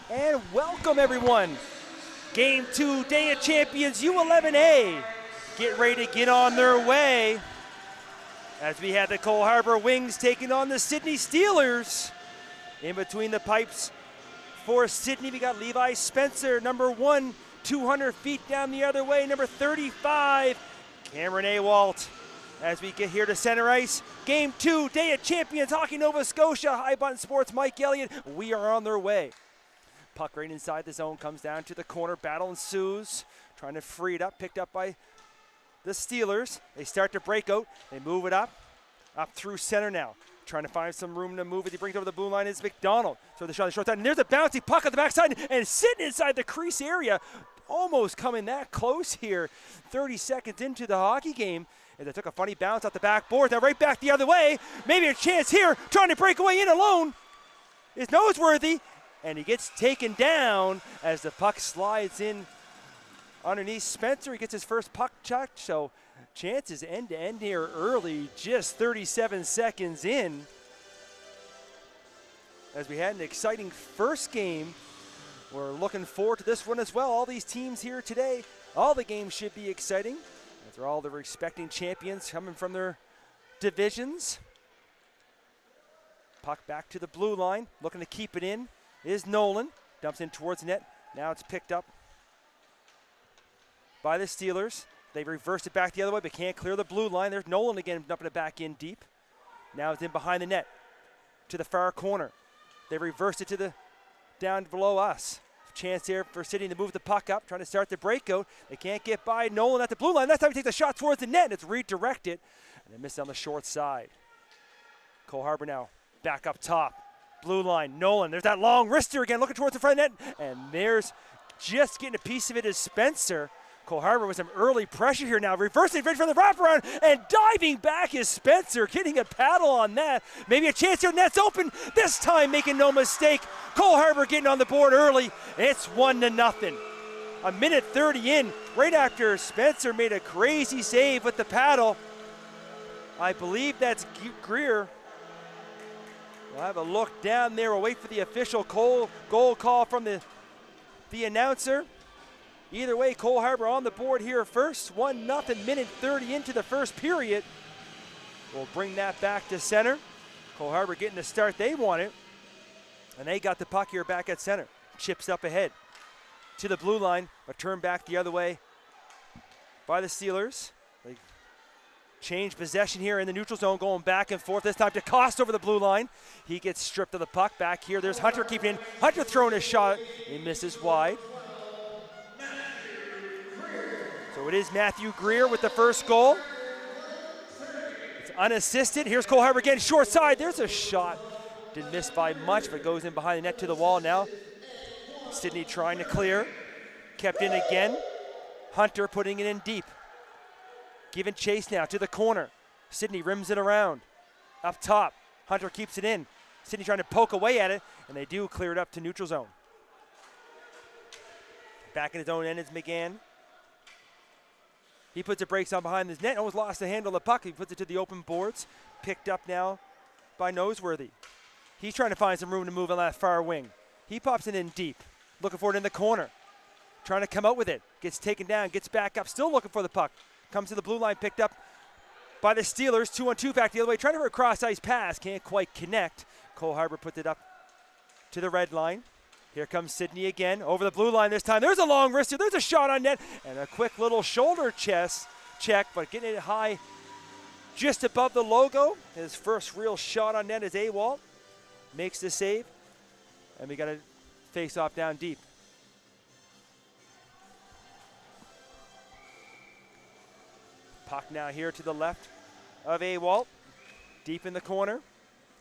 And welcome everyone. Game 2, Day of Champions U11A. Get ready to get on their way. As we had the Cole Harbour Wings taking on the Sydney Steelers. In between the pipes for Sydney, we got Levi Spencer, number 1, 200 feet down the other way, number 35, Cameron Awalt. As we get here to center ice, Game 2, Day of Champions, Hockey Nova Scotia, High Button Sports, Mike Elliott, we are on their way. Puck right inside the zone, comes down to the corner, battle ensues, trying to free it up, picked up by the Steelers. They start to break out, they move it up through center now. Trying to find some room to move it. He brings it over the blue line. It's McDonald. So the shot, and there's a bouncy puck on the backside and sitting inside the crease area. Almost coming that close here. 30 seconds into the hockey game. And they took a funny bounce out the backboard. Now right back the other way. Maybe a chance here. Trying to break away in alone is Noseworthy. And he gets taken down as the puck slides in underneath Spencer. He gets his first puck touch. So chances end to end here early, just 37 seconds in. As we had an exciting first game, we're looking forward to this one as well. All these teams here today, all the games should be exciting. As they're all the respecting champions coming from their divisions. Puck back to the blue line, looking to keep it in is Nolan. Dumps in towards net. Now it's picked up by the Steelers. They reversed it back the other way, but can't clear the blue line. There's Nolan again, dumping it back in deep. Now it's in behind the net to the far corner. They reversed it to the down below us. Chance here for Sydney to move the puck up, trying to start the breakout. They can't get by Nolan at the blue line. That time he takes a shot towards the net, and it's redirected, and they miss on the short side. Cole Harbour now back up top. Blue line, Nolan. There's that long wrister again, looking towards the front net, and there's just getting a piece of it is Spencer. Cole Harbour with some early pressure here now, reversing right from the wraparound, and diving back is Spencer, getting a paddle on that. Maybe a chance here, net's open, this time making no mistake. Cole Harbour getting on the board early, it's 1-0. A minute 30 in, right after Spencer made a crazy save with the paddle. I believe that's Greer. We'll have a look down there, we'll wait for the official goal call from the announcer. Either way, Cole Harbour on the board here first. 1-0, minute 30 into the first period. We'll bring that back to center. Cole Harbour getting the start they wanted. And they got the puck here back at center. Chips up ahead to the blue line, but turned back the other way by the Steelers. They change possession here in the neutral zone, going back and forth. This time to Cost over the blue line. He gets stripped of the puck. Back here, there's Hunter keeping in. Hunter throwing a shot. He misses wide. So it is Matthew Greer with the first goal. It's unassisted. Here's Cole Harbour again, short side. There's a shot. Didn't miss by much, but goes in behind the net to the wall now. Sydney trying to clear. Kept in again. Hunter putting it in deep. Giving chase now to the corner. Sydney rims it around. Up top, Hunter keeps it in. Sydney trying to poke away at it, and they do clear it up to neutral zone. Back in his own end is McGann. He puts the brakes on behind his net, almost lost the handle of the puck. He puts it to the open boards. Picked up now by Noseworthy. He's trying to find some room to move on that far wing. He pops it in deep, looking for it in the corner. Trying to come out with it. Gets taken down, gets back up, still looking for the puck. Comes to the blue line, picked up by the Steelers. 2-on-2 back the other way, trying to cross ice pass. Can't quite connect. Cole Harbour puts it up to the red line. Here comes Sydney again, over the blue line this time. There's a long wrister, there's a shot on net, and a quick little shoulder check, but getting it high just above the logo. His first real shot on net is Awalt. Makes the save, and we got a face-off down deep. Puck now here to the left of Awalt, deep in the corner,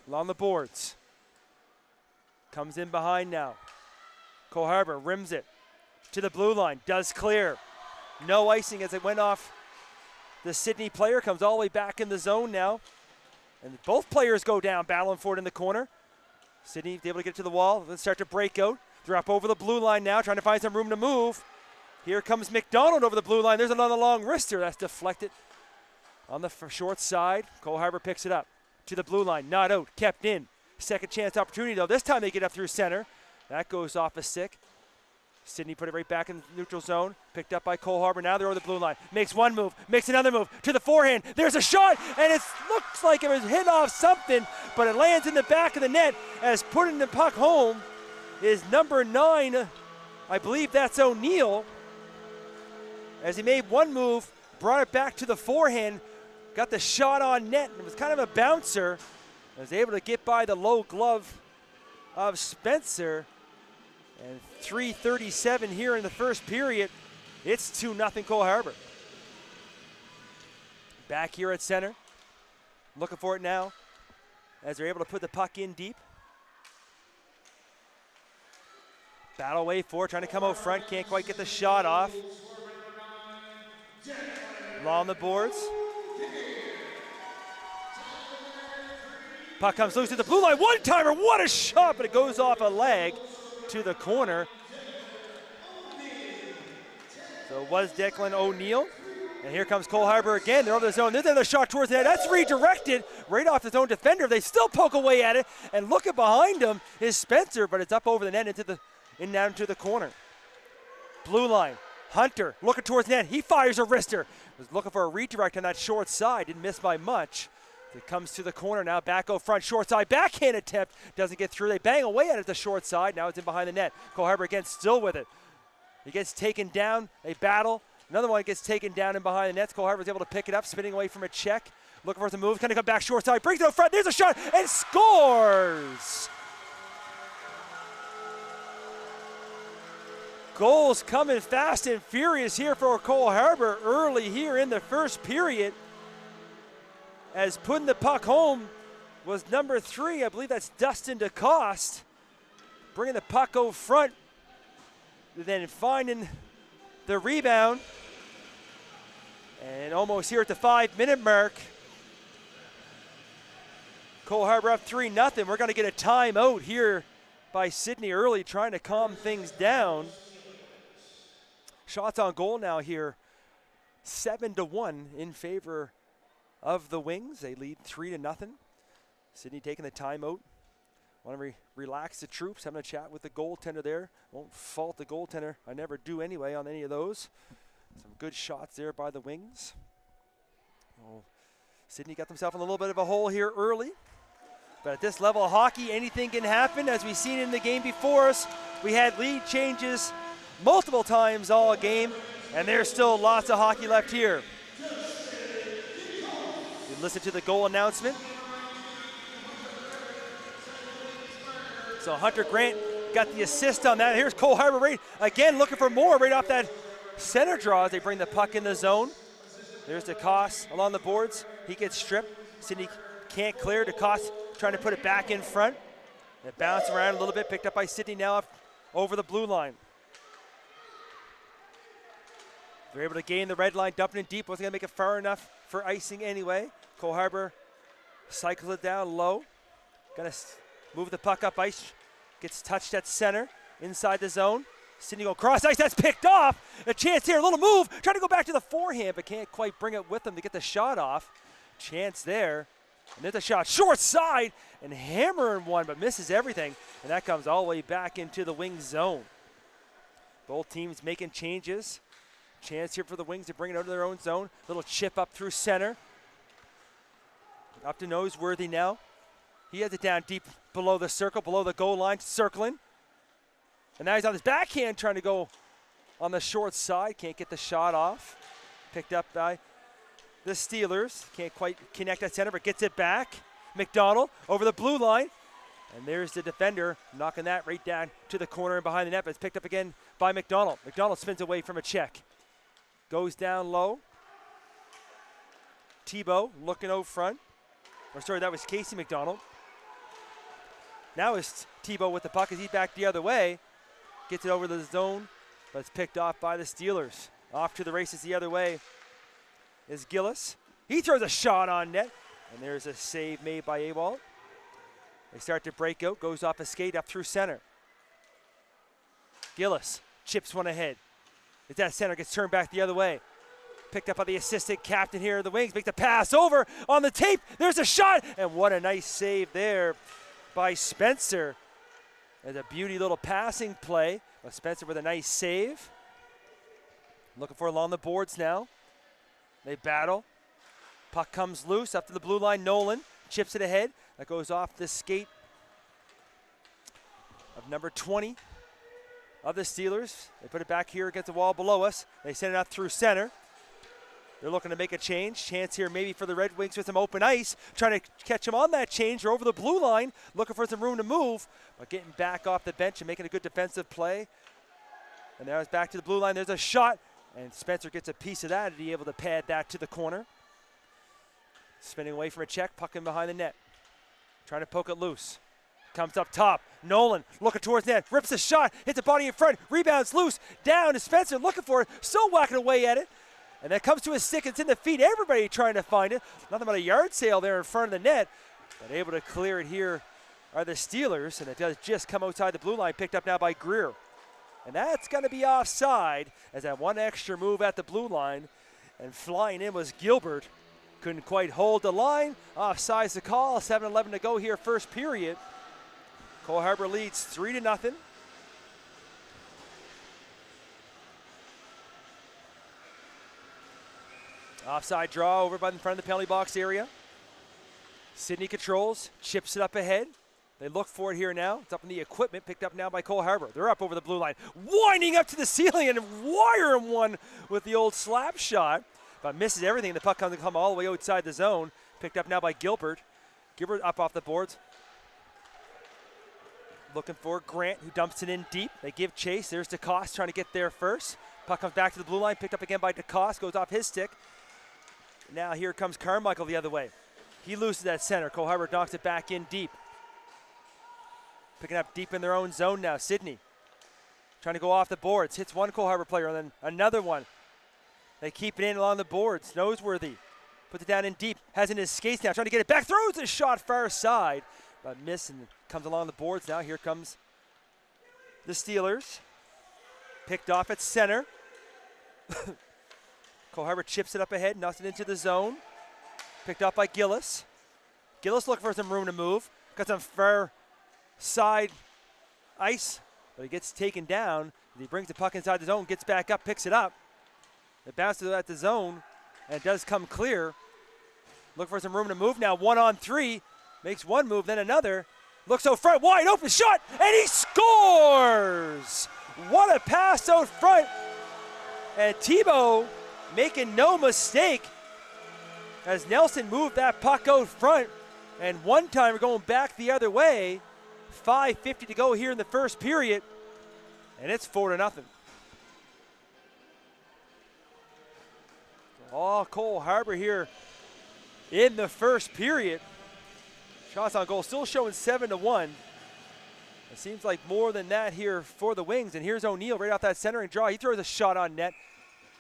along the boards. Comes in behind now. Cole Harbour rims it to the blue line, does clear. No icing as it went off. The Sydney player comes all the way back in the zone now. And both players go down, battling for it in the corner. Sydney able to get to the wall, then start to break out. They're up over the blue line now, trying to find some room to move. Here comes McDonald over the blue line. There's another long wrister that's deflected on the short side. Cole Harbour picks it up to the blue line, not out, kept in. Second chance opportunity though. This time they get up through center. That goes off a stick. Sydney put it right back in the neutral zone. Picked up by Cole Harbour. Now they're over the blue line. Makes one move. Makes another move. To the forehand. There's a shot. And it looks like it was hit off something. But it lands in the back of the net. As putting the puck home is number 9. I believe that's O'Neill. As he made one move. Brought it back to the forehand. Got the shot on net. It was kind of a bouncer. Was able to get by the low glove of Spencer. And 3:37 here in the first period. It's 2-0 Cole Harbour. Back here at center. Looking for it now as they're able to put the puck in deep. Battle away for it, trying to come out front. Can't quite get the shot off. Along the boards. Puck comes loose to the blue line. One-timer, what a shot, but it goes off a leg to the corner. So it was Declan O'Neill. And here comes Cole Harbour again. They're over the zone. There's another shot towards the net. That's redirected right off his own defender. They still poke away at it. And looking behind him is Spencer, but it's up over the net down to the corner. Blue line. Hunter looking towards the net. He fires a wrister. Was looking for a redirect on that short side. Didn't miss by much. It comes to the corner now, back out front, short side, backhand attempt, doesn't get through. They bang away at it, the short side, now it's in behind the net. Cole Harbour again still with it. He gets taken down, they battle. Another one gets taken down and behind the nets. Cole Harbour's able to pick it up, spinning away from a check. Looking for some move, kind of come back short side, brings it out front, there's a shot, and scores! Goals coming fast and furious here for Cole Harbour early here in the first period. As putting the puck home was number 3. I believe that's Dustin DeCoste. Bringing the puck over front. Then finding the rebound. And almost here at the 5-minute mark. Cole Harbour up 3-0. We're going to get a timeout here by Sydney early, trying to calm things down. Shots on goal now here. 7-1 in favor of the Wings. They lead 3-0. Sydney taking the timeout. Want to relax the troops, having a chat with the goaltender there. Won't fault the goaltender. I never do anyway on any of those. Some good shots there by the Wings. Well, Sydney got themselves in a little bit of a hole here early. But at this level of hockey, anything can happen. As we've seen in the game before us, we had lead changes multiple times all game, and there's still lots of hockey left here. You listen to the goal announcement. So Hunter Grant got the assist on that. Here's Cole Harbour right again, looking for more right off that center draw as they bring the puck in the zone. There's DeCoste along the boards. He gets stripped. Sydney can't clear. DeCoste trying to put it back in front. It bounced around a little bit, picked up by Sydney now up over the blue line. They're able to gain the red line, dumping it deep. Wasn't going to make it far enough for icing anyway. Cole Harbour cycles it down low. Going to move the puck up ice. Gets touched at center, inside the zone. Sydney go cross ice, that's picked off. A chance here, a little move. Trying to go back to the forehand, but can't quite bring it with him to get the shot off. Chance there. And there's a shot, short side, and hammering one, but misses everything. And that comes all the way back into the Wings zone. Both teams making changes. Chance here for the Wings to bring it out of their own zone. Little chip up through center. Up to Noseworthy now. He has it down deep below the circle, below the goal line, circling. And now he's on his backhand trying to go on the short side. Can't get the shot off. Picked up by the Steelers. Can't quite connect at center, but gets it back. McDonald over the blue line. And there's the defender knocking that right down to the corner and behind the net. But it's picked up again by McDonald. McDonald spins away from a check. Goes down low. Tebow looking out front. Or sorry, that was Casey McDonald. Now it's Tebow with the puck as he's back the other way. Gets it over the zone, but it's picked off by the Steelers. Off to the races the other way is Gillis. He throws a shot on net, and there's a save made by Awalt. They start to break out, goes off a skate up through center. Gillis chips one ahead. It's that center, gets turned back the other way. Picked up by the assistant captain here of the Wings. Makes the pass over on the tape. There's a shot, and what a nice save there by Spencer. There's a beauty little passing play. But Spencer with a nice save. Looking for along the boards now. They battle. Puck comes loose up to the blue line. Nolan chips it ahead. That goes off the skate of number 20 of the Steelers. They put it back here against the wall below us. They send it out through center. They're looking to make a change. Chance here maybe for the Red Wings with some open ice. Trying to catch them on that change. They're over the blue line. Looking for some room to move. But getting back off the bench and making a good defensive play. And now it's back to the blue line. There's a shot. And Spencer gets a piece of that to be able to pad that to the corner. Spinning away from a check. Puck in behind the net. Trying to poke it loose. Comes up top. Nolan looking towards net. Rips a shot. Hits the body in front. Rebounds loose. Down to Spencer looking for it. Still whacking away at it. And that comes to his stick. It's in the feet. Everybody trying to find it. Nothing but a yard sale there in front of the net. But able to clear it here are the Steelers. And it does just come outside the blue line. Picked up now by Greer. And that's going to be offside as that one extra move at the blue line. And flying in was Gilbert. Couldn't quite hold the line. Offside's the call. 7:11 to go here, first period. Cole Harbour leads 3-0. Offside draw over by in front of the penalty box area. Sidney controls, chips it up ahead. They look for it here now. It's up in the equipment, picked up now by Cole Harbour. They're up over the blue line, winding up to the ceiling and wiring one with the old slap shot. But misses everything. The puck comes to come all the way outside the zone. Picked up now by Gilbert. Gilbert up off the boards. Looking for Grant, who dumps it in deep. They give chase. There's DeCoste trying to get there first. Puck comes back to the blue line. Picked up again by DeCoste. Goes off his stick. Now here comes Carmichael the other way. He loses that center. Cole Harbour knocks it back in deep. Picking up deep in their own zone now. Sidney trying to go off the boards. Hits one Cole Harbour player and then another one. They keep it in along the boards. Noseworthy puts it down in deep. Has it in his skates now. Trying to get it back. Throws a shot far side. But miss and comes along the boards now. Here comes the Steelers. Picked off at center. Cole Harbour chips it up ahead. Knocks it into the zone. Picked up by Gillis. Gillis looking for some room to move. Got some far side ice. But he gets taken down. He brings the puck inside the zone. Gets back up. Picks it up. It bounces at the zone, and it does come clear. Look for some room to move now. 1-on-3. Makes one move, then another. Looks out front, wide open shot, and he scores! What a pass out front. And Thibault making no mistake as Nelson moved that puck out front. And one time we're going back the other way. 5:50 to go here in the first period, and it's 4-0. Oh, Cole Harbour here in the first period. Shots on goal still showing 7-1. It seems like more than that here for the Wings. And here's O'Neill right off that centering draw. He throws a shot on net.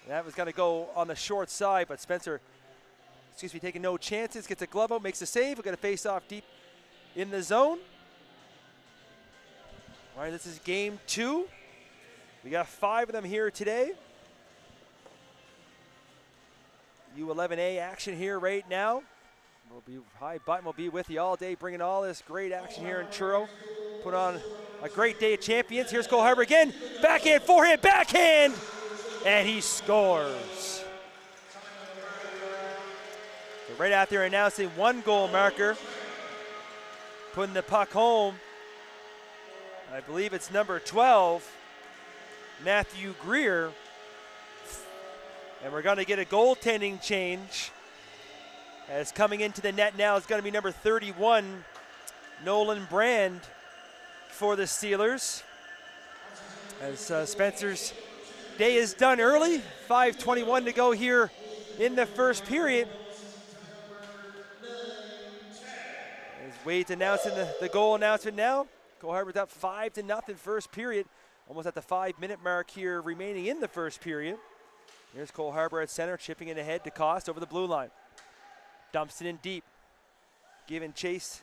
And that was going to go on the short side, but Spencer, taking no chances. Gets a glove out, makes a save. We're going to face off deep in the zone. All right, this is game 2. We got 5 of them here today. U11A action here right now. High Button will be with you all day, bringing all this great action here in Truro. Put on a great day of champions. Here's Cole Harbour again. Backhand, forehand, backhand, and he scores. So right out there announcing 1 goal marker. Putting the puck home. I believe it's number 12, Matthew Greer. And we're going to get a goaltending change. As coming into the net now is going to be number 31, Nolan Brand for the Steelers. As Spencer's day is done early, 5:21 to go here in the first period. As Wade's announcing the goal announcement now. Cole Harbour's up 5-0 first period. Almost at the 5-minute mark here remaining in the first period. Here's Cole Harbour at center, chipping it ahead to Cost over the blue line. Dumps it in deep. Giving chase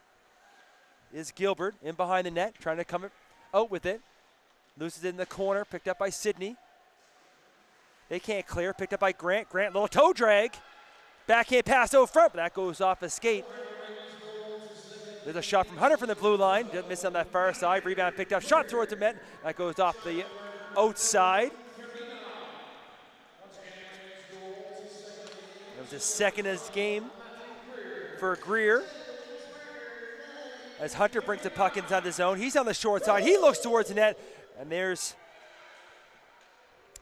is Gilbert in behind the net, trying to come out with it. Loses it in the corner, picked up by Sidney. They can't clear, picked up by Grant. Grant, little toe drag. Backhand pass out front, but that goes off a skate. There's a shot from Hunter from the blue line. Didn't miss on that far side. Rebound picked up. Shot through it to Met. That goes off the outside. It was his second in his game for Greer. As Hunter brings the puck inside the zone. He's on the short side. He looks towards the net. And there's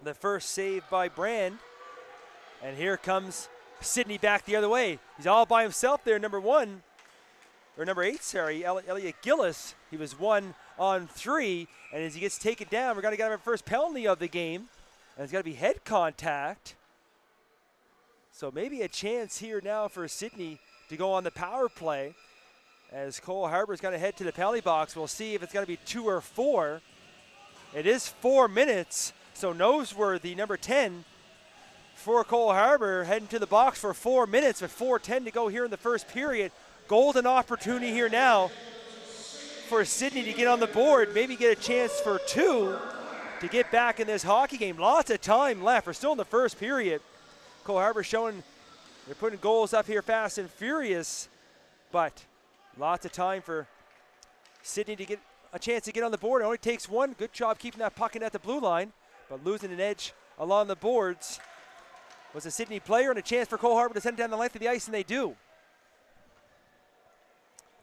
the first save by Brand. And here comes Sidney back the other way. He's all by himself there, number 8, sorry, Elliot Gillis. He was 1 on 3, and as he gets taken down, we're going to get our first penalty of the game, and it's got to be head contact. So maybe a chance here now for Sidney to go on the power play, as Cole Harbour's going to head to the penalty box. We'll see if it's going to be 2 or 4. It is 4 minutes, so Noseworthy, number 10, for Cole Harbour, heading to the box for 4 minutes with 4:10 to go here in the first period. Golden opportunity here now for Sidney to get on the board, maybe get a chance for 2 to get back in this hockey game. Lots of time left. We're still in the first period. Cole Harbour showing they're putting goals up here fast and furious, but lots of time for Sidney to get a chance to get on the board. It only takes 1. Good job keeping that puck in at the blue line, but losing an edge along the boards was a Sidney player, and a chance for Cole Harbour to send it down the length of the ice, and they do.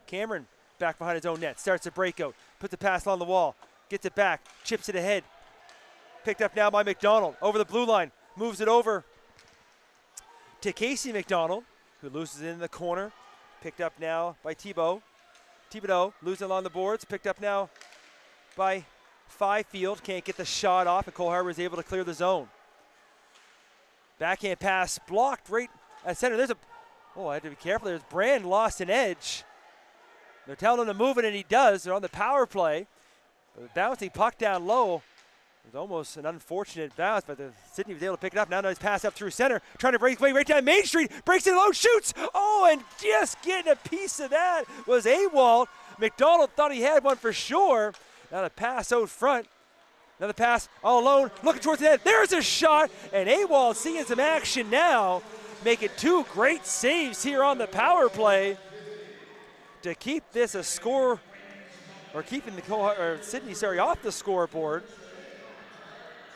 Cameron back behind his own net, starts a breakout, puts the pass along the wall, gets it back, chips it ahead. Picked up now by McDonald, over the blue line, moves it over to Casey McDonald, who loses it in the corner. Picked up now by Thibodeau, losing along the boards, picked up now by Fifield, can't get the shot off, and Cole Harbour is able to clear the zone. Backhand pass blocked right at center. I had to be careful. There's Brand lost an edge. They're telling him to move it, and he does. They're on the power play. The bouncing puck down low. It was almost an unfortunate bounce, but Sidney was able to pick it up. Now nice pass up through center. Trying to break away right down Main Street. Breaks it low, shoots. Oh, and just getting a piece of that was Awald. McDonald thought he had one for sure. Now the pass out front. Another pass all alone, looking towards the net. There's a shot, and Awald seeing some action now, making 2 great saves here on the power play to keep this a score, or keeping Sidney off the scoreboard.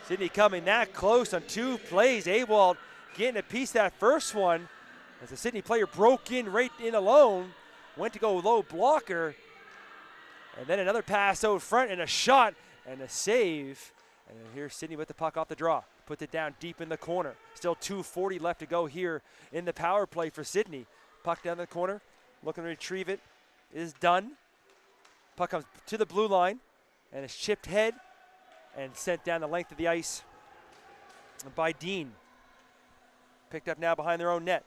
Sidney coming that close on 2 plays. Awald getting a piece of that first one as the Sidney player broke in right in alone, went to go low blocker, and then another pass out front and a shot. And a save, and here's Sidney with the puck off the draw. Puts it down deep in the corner. Still 2:40 left to go here in the power play for Sidney. Puck down the corner, looking to retrieve it, is done. Puck comes to the blue line, and it's chipped head and sent down the length of the ice by Dean. Picked up now behind their own net.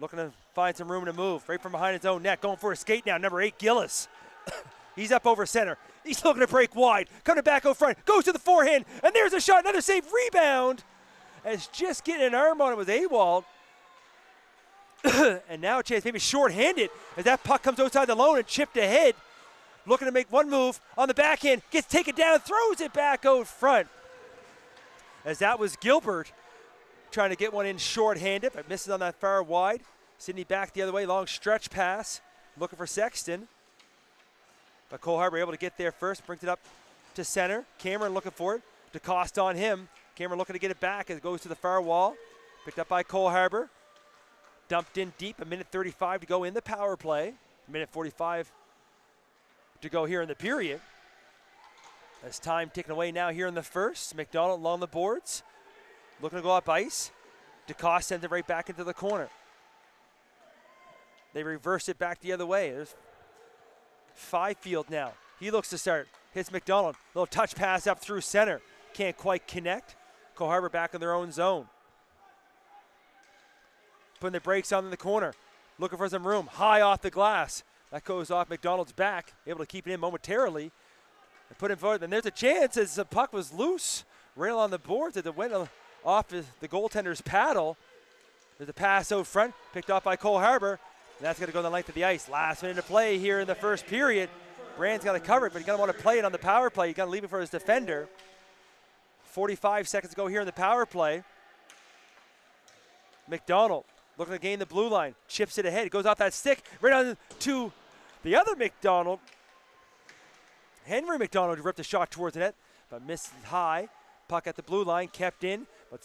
Looking to find some room to move, right from behind his own net. Going for a skate now, number 8, Gillis. He's up over center. He's looking to break wide. Coming back out front. Goes to the forehand. And there's a shot. Another save. Rebound. As just getting an arm on it was Awald. And now a chance, maybe short-handed, as that puck comes outside the lone and chipped ahead. Looking to make one move on the backhand. Gets taken down. Throws it back out front. As that was Gilbert trying to get one in short-handed, but misses on that far wide. Sidney back the other way. Long stretch pass. Looking for Sexton. But Cole Harbour able to get there first, brings it up to center. Cameron looking for it. DeCoste on him. Cameron looking to get it back as it goes to the far wall. Picked up by Cole Harbour. Dumped in deep, 1:35 to go in the power play. 1:45 to go here in the period. As time ticking away now here in the first. McDonald along the boards. Looking to go up ice. DeCoste sends it right back into the corner. They reverse it back the other way. There's Fifield now. He looks to start. Hits McDonald. Little touch pass up through center. Can't quite connect. Cole Harbour back in their own zone. Putting the brakes on in the corner. Looking for some room. High off the glass. That goes off McDonald's back. Able to keep it in momentarily. And put it forward. And there's a chance as the puck was loose. Right on the boards as it went off the goaltender's paddle. There's a pass out front. Picked off by Cole Harbour. And that's going to go the length of the ice. Last minute of play here in the first period. Brand's got to cover it, but he's going to want to play it on the power play. He's got to leave it for his defender. 45 seconds to go here in the power play. McDonald looking to gain the blue line. Chips it ahead. It goes off that stick. Right on to The other McDonald, Henry McDonald, ripped a shot towards the net, but missed high. Puck at the blue line, kept in, but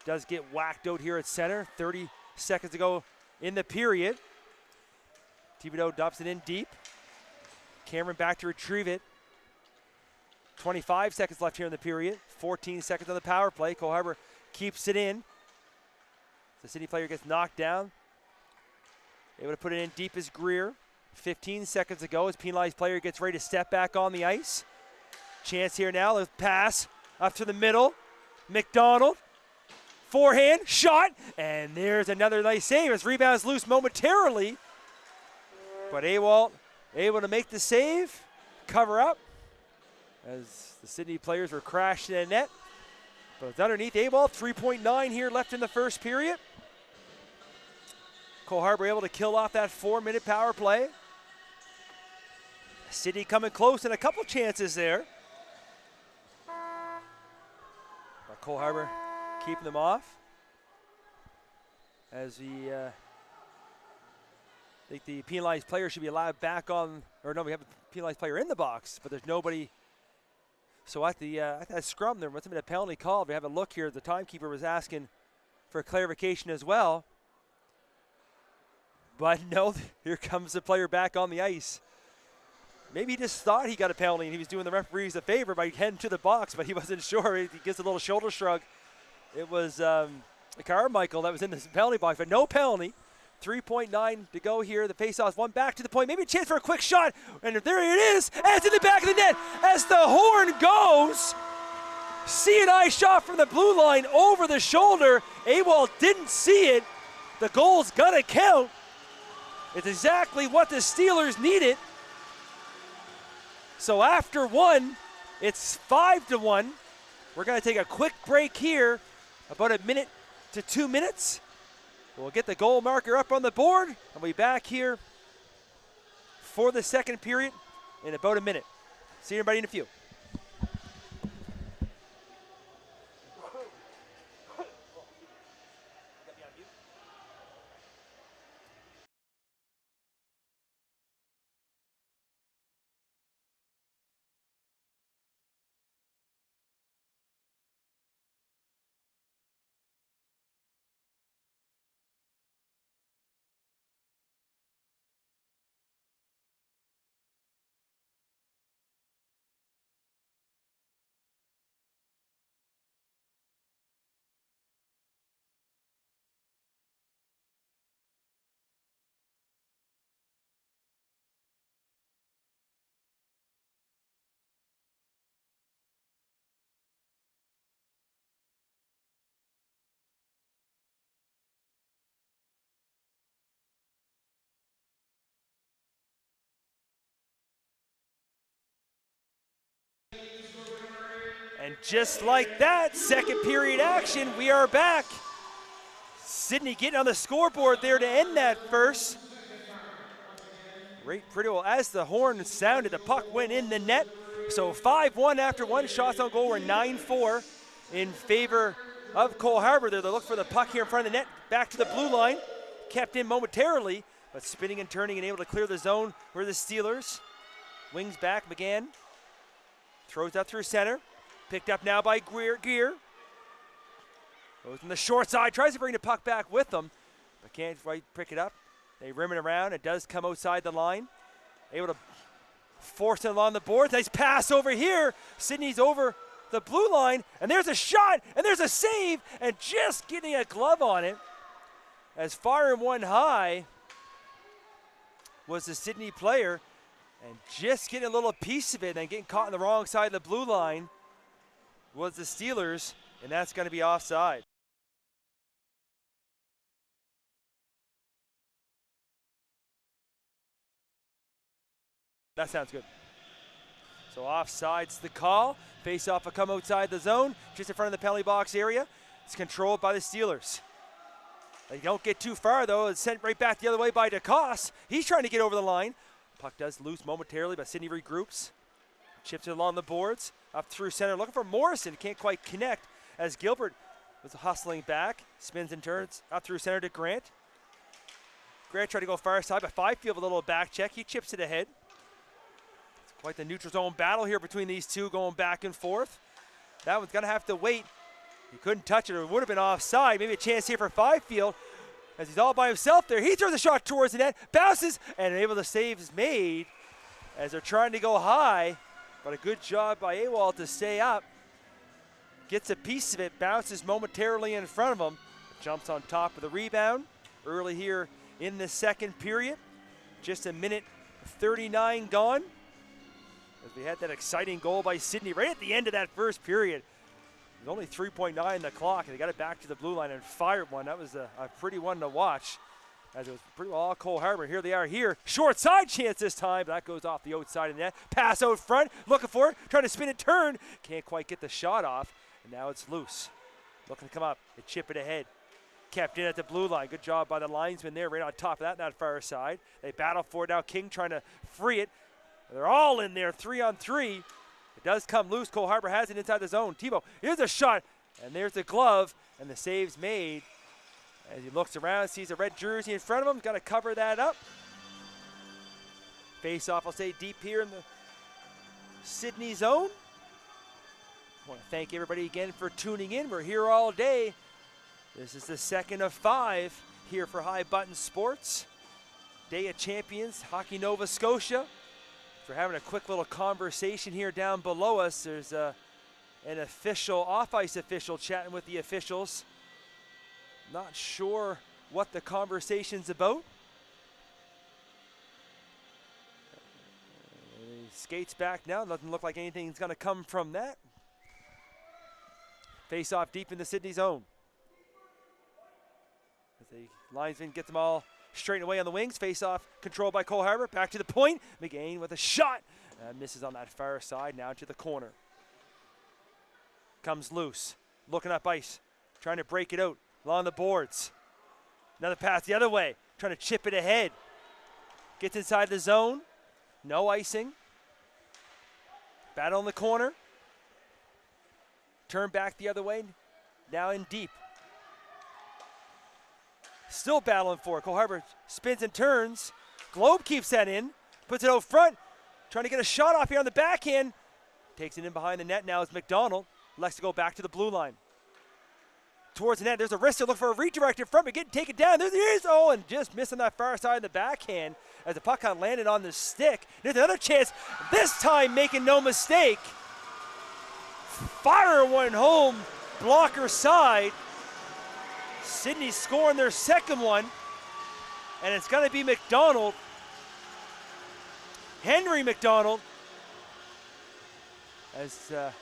does get whacked out here at center. 30 seconds to go in the period. Thibodeau dumps it in deep. Cameron back to retrieve it. 25 seconds left here in the period. 14 seconds on the power play. Cole Harbour keeps it in. The City player gets knocked down. Able to put it in deep as Greer. 15 seconds to go as penalized player gets ready to step back on the ice. Chance here now. Let's pass up to the middle. McDonald. Forehand, shot, and there's another nice save as rebounds loose momentarily. But Awalt able to make the save, cover up as the Sydney players were crashed in the net. But it's underneath Awalt, 3.9 here left in the first period. Cole Harbour able to kill off that 4-minute power play. Sydney coming close and a couple chances there. But Cole Harbour keeping them off. As I think the penalized player should be allowed back on, or no, we have a penalized player in the box, but there's nobody. So at that scrum, there must have been a penalty call. If we have a look here, the timekeeper was asking for clarification as well. But no, here comes the player back on the ice. Maybe he just thought he got a penalty and he was doing the referees a favor by heading to the box, but he wasn't sure. He gives a little shoulder shrug. It was Carmichael that was in the penalty box, but no penalty. 3.9 to go here. The faceoff, one back to the point. Maybe a chance for a quick shot. And there it is. And it's in the back of the net. As the horn goes, C&I shot from the blue line over the shoulder. Awalt didn't see it. The goal's gonna count. It's exactly what the Steelers needed. So after one, it's 5-1. We're gonna take a quick break here, about a minute to 2 minutes. We'll get the goal marker up on the board, and we'll be back here for the second period in about a minute. See everybody in a few. And just like that, second period action, we are back. Sydney getting on the scoreboard there to end that first. Right, pretty well. As the horn sounded, the puck went in the net. So 5-1 after one. Shots on goal were 9-4 in favor of Cole Harbour there. They look for the puck here in front of the net. Back to the blue line. Kept in momentarily, but spinning and turning and able to clear the zone were the Steelers. Wings back, McGann. Throws up through center. Picked up now by Greer. Goes in the short side, tries to bring the puck back with them, but can't quite pick it up. They rim it around. It does come outside the line. Able to force it along the boards. Nice pass over here. Sydney's over the blue line, and there's a shot, and there's a save, and just getting a glove on it. As firing one high was the Sydney player, and just getting a little piece of it, and then getting caught on the wrong side of the blue line was the Steelers, and that's going to be offside. That sounds good. So offside's the call. Face-off will come outside the zone, just in front of the penalty box area. It's controlled by the Steelers. They don't get too far, though. It's sent right back the other way by DeCoste. He's trying to get over the line. Puck does loose momentarily, but Sydney regroups. Chips it along the boards, up through center, looking for Morrison. Can't quite connect as Gilbert was hustling back. Spins and turns up through center to Grant. Grant tried to go far side, but Fifield with a little back check. He chips it ahead. It's quite the neutral zone battle here between these two going back and forth. That one's going to have to wait. He couldn't touch it, or it would have been offside. Maybe a chance here for Fifield as he's all by himself there. He throws a shot towards the net, bounces, and able to save is made as they're trying to go high. But a good job by Ewald to stay up. Gets a piece of it, bounces momentarily in front of him. Jumps on top of the rebound early here in the second period. Just a minute 39 gone. As we had that exciting goal by Sydney right at the end of that first period. There's only 3.9 on the clock, and they got it back to the blue line and fired one. That was a pretty one to watch, as it was pretty well all Cole Harbour. Here they are here. Short side chance this time, but that goes off the outside of the net. Pass out front, looking for it, trying to spin it, turn. Can't quite get the shot off, and now it's loose. Looking to come up, they chip it ahead. Kept in at the blue line. Good job by the linesman there, right on top of that far side. They battle for it now. King trying to free it. They're all in there, 3-on-3. It does come loose. Cole Harbour has it inside the zone. Tebow, here's a shot, and there's the glove, and the save's made. As he looks around, sees a red jersey in front of him, got to cover that up. Face off, I'll say, deep here in the Sydney zone. I want to thank everybody again for tuning in. We're here all day. This is the second of 5 here for High Button Sports. Day of Champions, Hockey Nova Scotia. We're having a quick little conversation here down below us. There's an official, off-ice official chatting with the officials. Not sure what the conversation's about. He skates back now. Doesn't look like anything's going to come from that. Face off deep in the Sydney zone. As the linesman gets them all straightened away on the wings. Face off controlled by Cole Harbour. Back to the point. McGain with a shot. Misses on that far side. Now to the corner. Comes loose. Looking up ice. Trying to break it out along the boards. Another pass the other way. Trying to chip it ahead. Gets inside the zone. No icing. Battle in the corner. Turn back the other way. Now in deep. Still battling for it. Cole Harbour spins and turns. Globe keeps that in. Puts it out front. Trying to get a shot off here on the backhand. Takes it in behind the net. Now it's McDonald. Likes to go back to the blue line. Towards the net. There's a wrister. Look for a redirect in front. But getting taken down. There he is. Oh, and just missing that far side of the backhand as the puck kind of landed on the stick. There's another chance. This time making no mistake. Fire one home. Blocker side. Sydney scoring their second one, and it's going to be McDonald. Henry McDonald. As they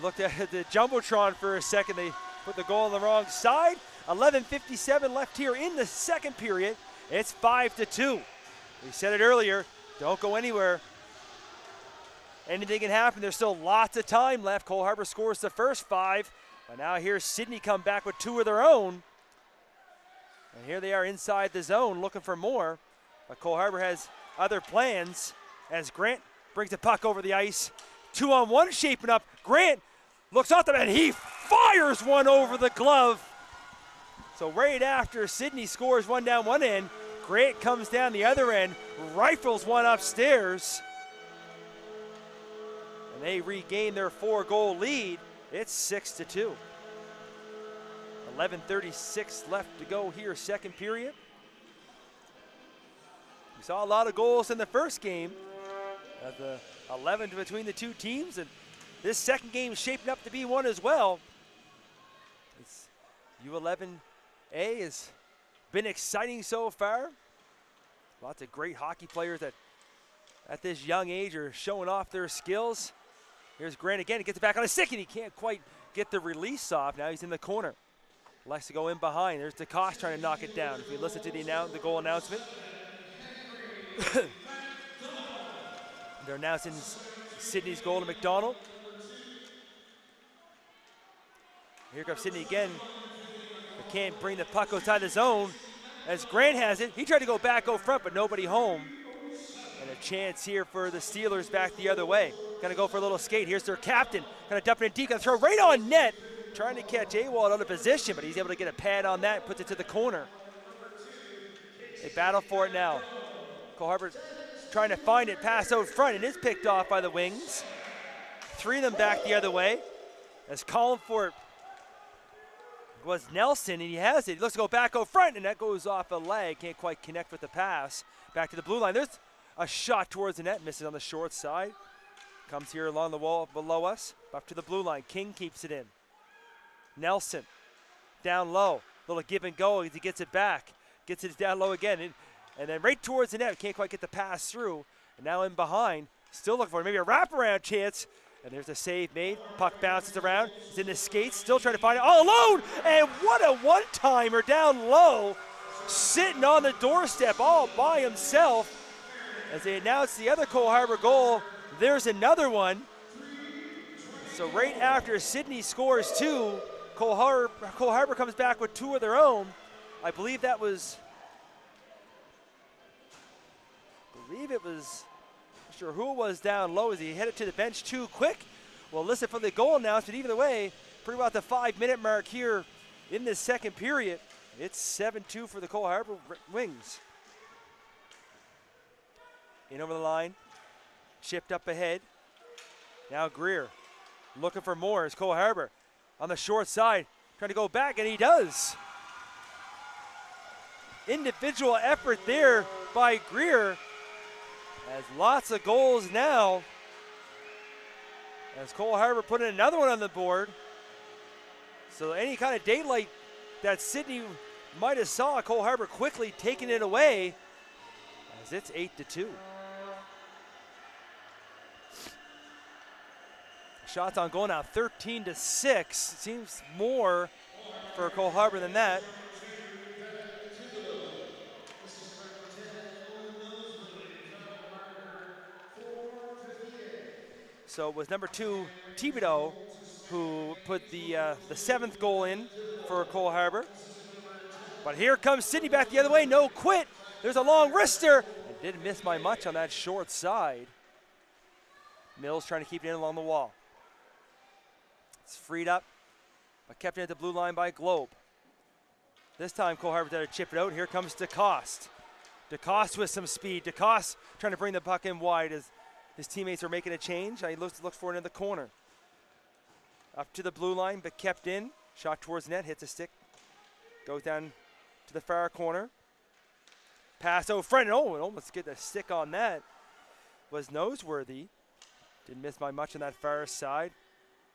looked at the Jumbotron for a second, they put the goal on the wrong side. 11:57 left here in the second period. It's 5-2. We said it earlier, don't go anywhere. Anything can happen. There's still lots of time left. Cole Harbour scores the first 5. But now here's Sydney come back with 2 of their own. And here they are inside the zone looking for more. But Cole Harbour has other plans as Grant brings the puck over the ice. 2-on-1 shaping up. Grant looks off the man. He fires one over the glove. So right after Sydney scores one down one end, Grant comes down the other end, rifles one upstairs. And they regain their 4-goal lead. It's 6-2. 11:36 left to go here, second period. We saw a lot of goals in the first game. The 11 between the two teams, and this second game is shaping up to be one as well. It's U11A has been exciting so far. Lots of great hockey players that at this young age are showing off their skills. Here's Grant again. He gets it back on his stick, and he can't quite get the release off. Now he's in the corner. Likes to go in behind. There's DeCoste trying to knock it down. If you listen to the goal announcement. They're announcing Sydney's goal to McDonald. Here comes Sydney again. They can't bring the puck outside the zone as Grant has it. He tried to go back, go front, but nobody home. And a chance here for the Steelers back the other way. Gonna go for a little skate. Here's their captain. Gonna dump it in deep. Gonna throw right on net. Trying to catch Ewald out of position, but he's able to get a pad on that and puts it to the corner. They battle for it now. Cole Harbour trying to find it, pass out front, and is picked off by the wings. 3 of them back the other way. As calling for it was Nelson, and he has it. He looks to go back out front, and that goes off a leg. Can't quite connect with the pass. Back to the blue line. There's a shot towards the net, misses on the short side. Comes here along the wall below us, up to the blue line. King keeps it in. Nelson, down low. Little give and go as he gets it back. Gets it down low again, and then right towards the net. Can't quite get the pass through. And now in behind, still looking for maybe a wraparound chance. And there's a save made. Puck bounces around. He's in the skates, still trying to find it. All alone! And what a one-timer down low. Sitting on the doorstep all by himself. As they announce the other Cole Harbour goal, there's another one. So right after Sydney scores 2, Cole Harbour comes back with 2 of their own. I believe it was, not sure who it was down low as he headed to the bench too quick. We'll listen for the goal announcement. Either way, pretty well at the 5-minute mark here in this second period. It's 7-2 for the Cole Harbour Wings. In over the line, chipped up ahead. Now Greer looking for more as Cole Harbour on the short side, trying to go back, and he does. Individual effort there by Greer. Has lots of goals now. As Cole Harbour put in another one on the board. So any kind of daylight that Sydney might have saw, Cole Harbour quickly taking it away as it's 8-2. Shots on goal now 13-6. Seems more for Cole Harbour than that. So it was number 2, Thibodeau, who put the 7th goal in for Cole Harbour. But here comes Sydney back the other way, no quit. There's a long wrister, and didn't miss by much on that short side. Mills trying to keep it in along the wall. It's freed up, but kept in at the blue line by Globe. This time Cole Harbour tried to chip it out. Here comes DeCoste. DeCoste with some speed. DeCoste trying to bring the puck in wide as his teammates are making a change. He looks for it in the corner. Up to the blue line, but kept in. Shot towards net, hits a stick. Goes down to the far corner. Pass out front. Oh, and almost get a stick on that. Was noseworthy. Didn't miss by much on that far side.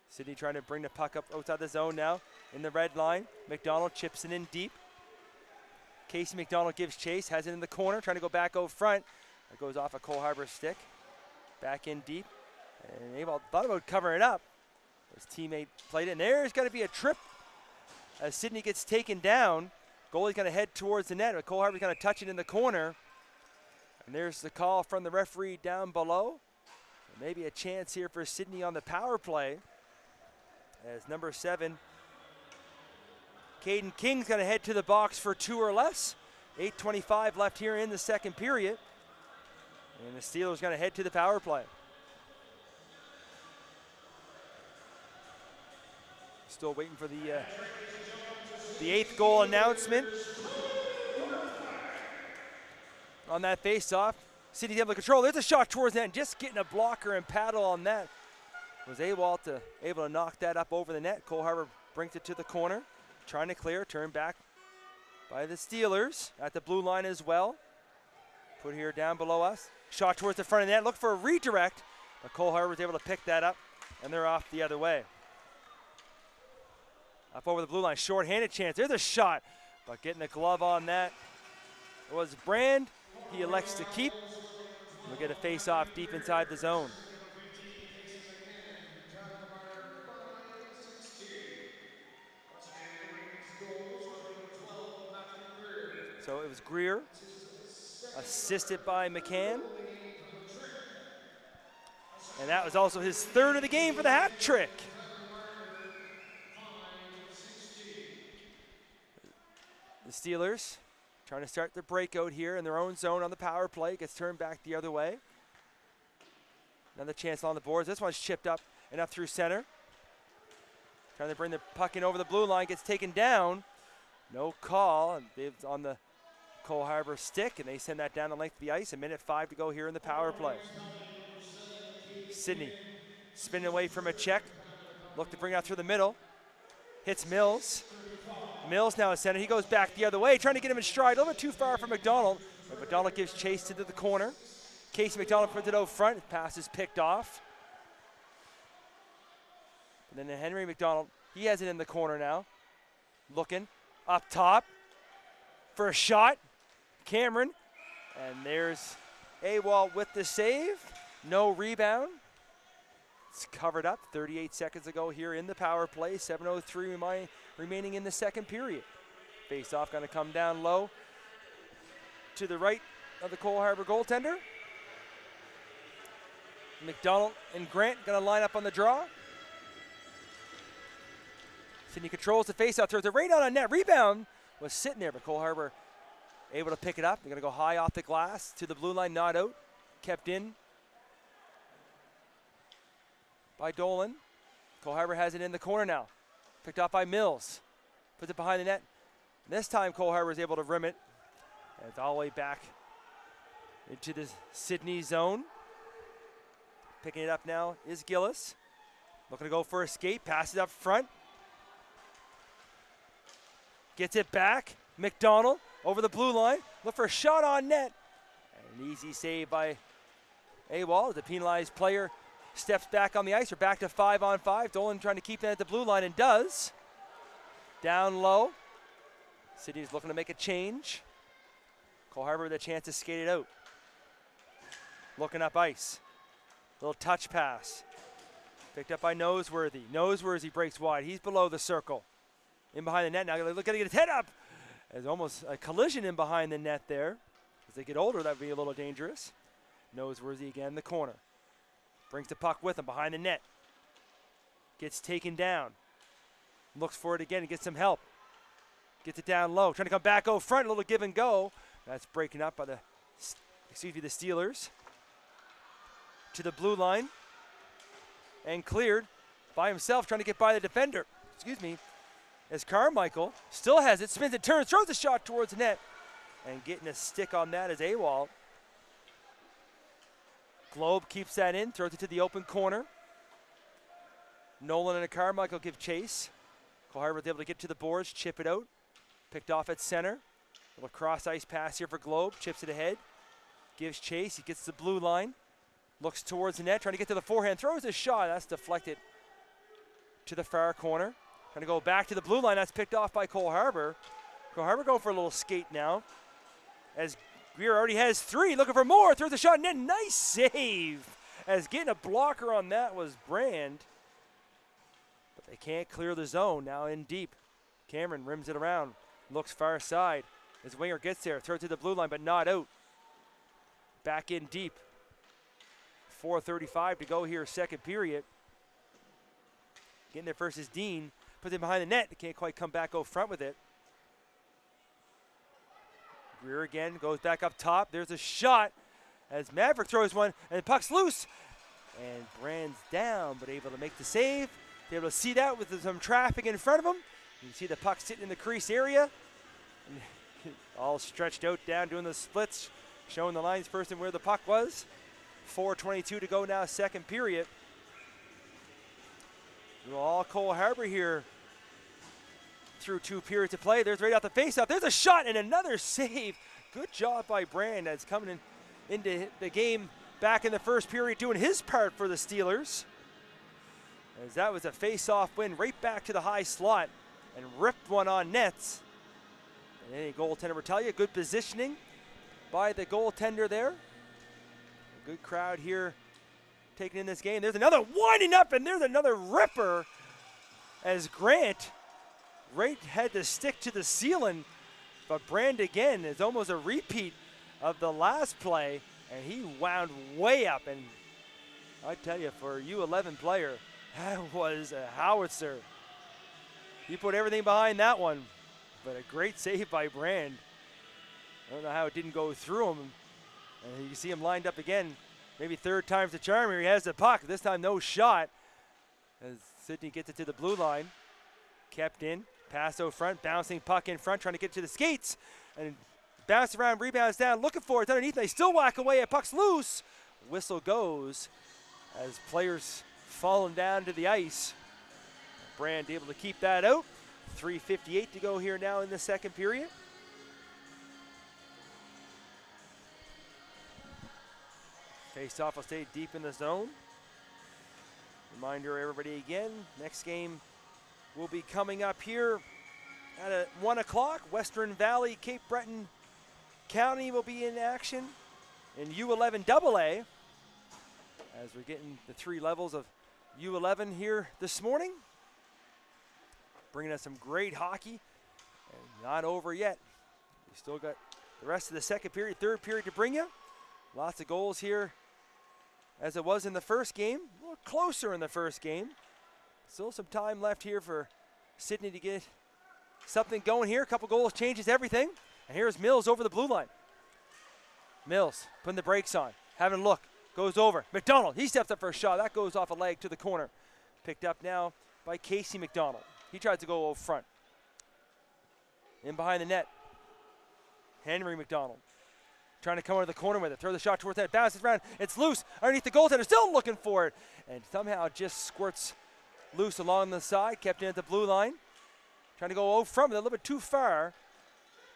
Sydney trying to bring the puck up outside the zone now. In the red line. McDonald chips it in deep. Casey McDonald gives chase. Has it in the corner. Trying to go back out front. That goes off a Cole Harbour stick. Back in deep. And Abel thought about covering it up. His teammate played it. And there's got to be a trip as Sydney gets taken down. Goalie's going to head towards the net. But Cole Harbour's going to touch it in the corner. And there's the call from the referee down below. Maybe a chance here for Sydney on the power play. As number 7, Caden King's going to head to the box for 2 or less. 8:25 left here in the second period. And the Steelers going to head to the power play. Still waiting for the 8th goal announcement. On that face-off, Sydney's able to control. There's a shot towards that, and just getting a blocker and paddle on that. Was able to knock that up over the net. Cole Harbour brings it to the corner. Trying to clear, turn back by the Steelers at the blue line as well. Put here down below us. Shot towards the front of the net. Look for a redirect, but Cole Harbour was able to pick that up, and they're off the other way. Up over the blue line, short-handed chance. There's a shot, but getting the glove on that was Brand. He elects to keep. We'll get a face-off deep inside the zone. So it was Greer, assisted by McCann. And that was also his 3rd of the game for the hat trick. The Steelers trying to start their breakout here in their own zone on the power play. Gets turned back the other way. Another chance on the boards. This one's chipped up and up through center. Trying to bring the puck in over the blue line. Gets taken down. No call. And on the Cole Harbour stick, and they send that down the length of the ice. 1:05 to go here in the power play. Sidney spinning away from a check. Look to bring it out through the middle. Hits Mills. Mills now is center. He goes back the other way, trying to get him in stride. A little bit too far for McDonald. But McDonald gives chase into the corner. Casey McDonald puts it out front. Pass is picked off. And then Henry McDonald, he has it in the corner now. Looking up top for a shot. Cameron. And there's AWOL with the save. No rebound. It's covered up 38 seconds ago here in the power play. 7:03 remaining in the second period. Face-off going to come down low to the right of the Cole Harbour goaltender. McDonald and Grant going to line up on the draw. Sidney controls the face-off, throws it right out on net. Rebound was sitting there, but Cole Harbour able to pick it up. They're going to go high off the glass to the blue line, not out. Kept in by Dolan. Cole Harbour has it in the corner now. Picked off by Mills. Puts it behind the net. And this time Cole Harbour is able to rim it. And it's all the way back into the Sidney zone. Picking it up now is Gillis. Looking to go for a skate. Passes up front. Gets it back. McDonald over the blue line. Look for a shot on net. And an easy save by AWOL. The penalized player steps back on the ice. We're back to 5-on-5. Dolan trying to keep that at the blue line and does. Down low. Sidney's looking to make a change. Cole Harbour with a chance to skate it out. Looking up ice. Little touch pass. Picked up by Noseworthy. Noseworthy breaks wide. He's below the circle. In behind the net now. Look at his head up. There's almost a collision in behind the net there. As they get older, that would be a little dangerous. Noseworthy again in the corner. Brings the puck with him behind the net. Gets taken down. Looks for it again and gets some help. Gets it down low. Trying to come back out front. A little give and go. That's breaking up by the Steelers. To the blue line. And cleared by himself, trying to get by the defender. As Carmichael still has it. Spins it, turns, throws a shot towards the net. And getting a stick on that is AWOL. Globe keeps that in, throws it to the open corner. Nolan and Carmichael give chase. Cole Harbour is able to get to the boards, chip it out. Picked off at center. Little cross ice pass here for Globe, chips it ahead. Gives chase, he gets the blue line. Looks towards the net, trying to get to the forehand, throws a shot. That's deflected to the far corner. Trying to go back to the blue line, that's picked off by Cole Harbour. Cole Harbour going for a little skate now. As Greer already has three, looking for more, throws a shot, and then nice save. As getting a blocker on that was Brand. But they can't clear the zone, now in deep. Cameron rims it around, looks far side. As Winger gets there, throws to the blue line, but not out. Back in deep. 4:35 to go here, second period. Getting there first is Dean. Puts it behind the net. They can't quite come back, go front with it. Greer again goes back up top. There's a shot as Maverick throws one, and the puck's loose. And Brand's down, but able to make the save. They're able to see that with some traffic in front of him. You can see the puck sitting in the crease area. All stretched out down, doing the splits, showing the lines person where the puck was. 4:22 to go now, second period. All Cole Harbour here through two periods of play. There's right out the face-off. There's a shot and another save. Good job by Brand that's coming into the game back in the first period, doing his part for the Steelers. As that was a face-off win right back to the high slot and ripped one on nets. And any goaltender will tell you, good positioning by the goaltender there. A good crowd here taking in this game. There's another winding up, and there's another ripper as Grant right had to stick to the ceiling. But Brand again is almost a repeat of the last play, and he wound way up. And I tell you, for a U11 player, that was a howitzer. He put everything behind that one, but a great save by Brand. I don't know how it didn't go through him. And you see him lined up again. Maybe third time's the charm here. He has the puck. This time no shot. As Sidney gets it to the blue line. Kept in. Pass out front. Bouncing puck in front. Trying to get to the skates. And Bounce around, rebounds down, looking for it underneath. They still whack away at puck's loose. Whistle goes as players falling down to the ice. Brand able to keep that out. 3:58 to go here now in the second period. Face-off will stay deep in the zone. Reminder everybody again, next game will be coming up here at 1 o'clock. Western Valley, Cape Breton County will be in action in U11A as we're getting the 3 levels of U11 here this morning. Bringing us some great hockey, and not over yet. We still got the rest of the second period, third period to bring you. Lots of goals here as it was in the first game. A little closer in the first game. Still some time left here for Sydney to get something going here. A couple goals changes everything. And here's Mills over the blue line. Mills putting the brakes on, having a look, goes over. McDonald, he steps up for a shot. That goes off a leg to the corner. Picked up now by Casey McDonald. He tries to go over front. In behind the net, Henry McDonald. Trying to come into the corner with it. Throw the shot towards that. Bounces around. It's loose underneath the goaltender. Still looking for it. And somehow just squirts loose along the side. Kept in at the blue line. Trying to go over from it a little bit too far.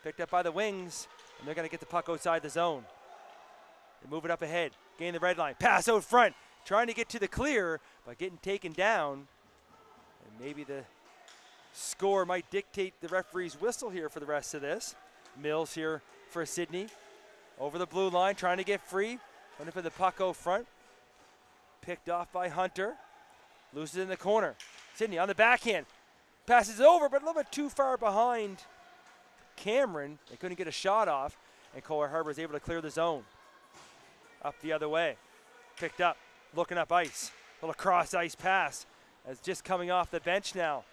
Picked up by the wings. And they're going to get the puck outside the zone. They move it up ahead. Gain the red line. Pass out front. Trying to get to the clear, but getting taken down. And maybe the score might dictate the referee's whistle here for the rest of this. Mills here for Sydney. Over the blue line, trying to get free. Running for the puck out front. Picked off by Hunter. Loses in the corner. Sydney on the backhand. Passes over, but a little bit too far behind Cameron. They couldn't get a shot off, and Kohler Harbour is able to clear the zone. Up the other way. Picked up, looking up ice. A little cross ice pass as just coming off the bench now.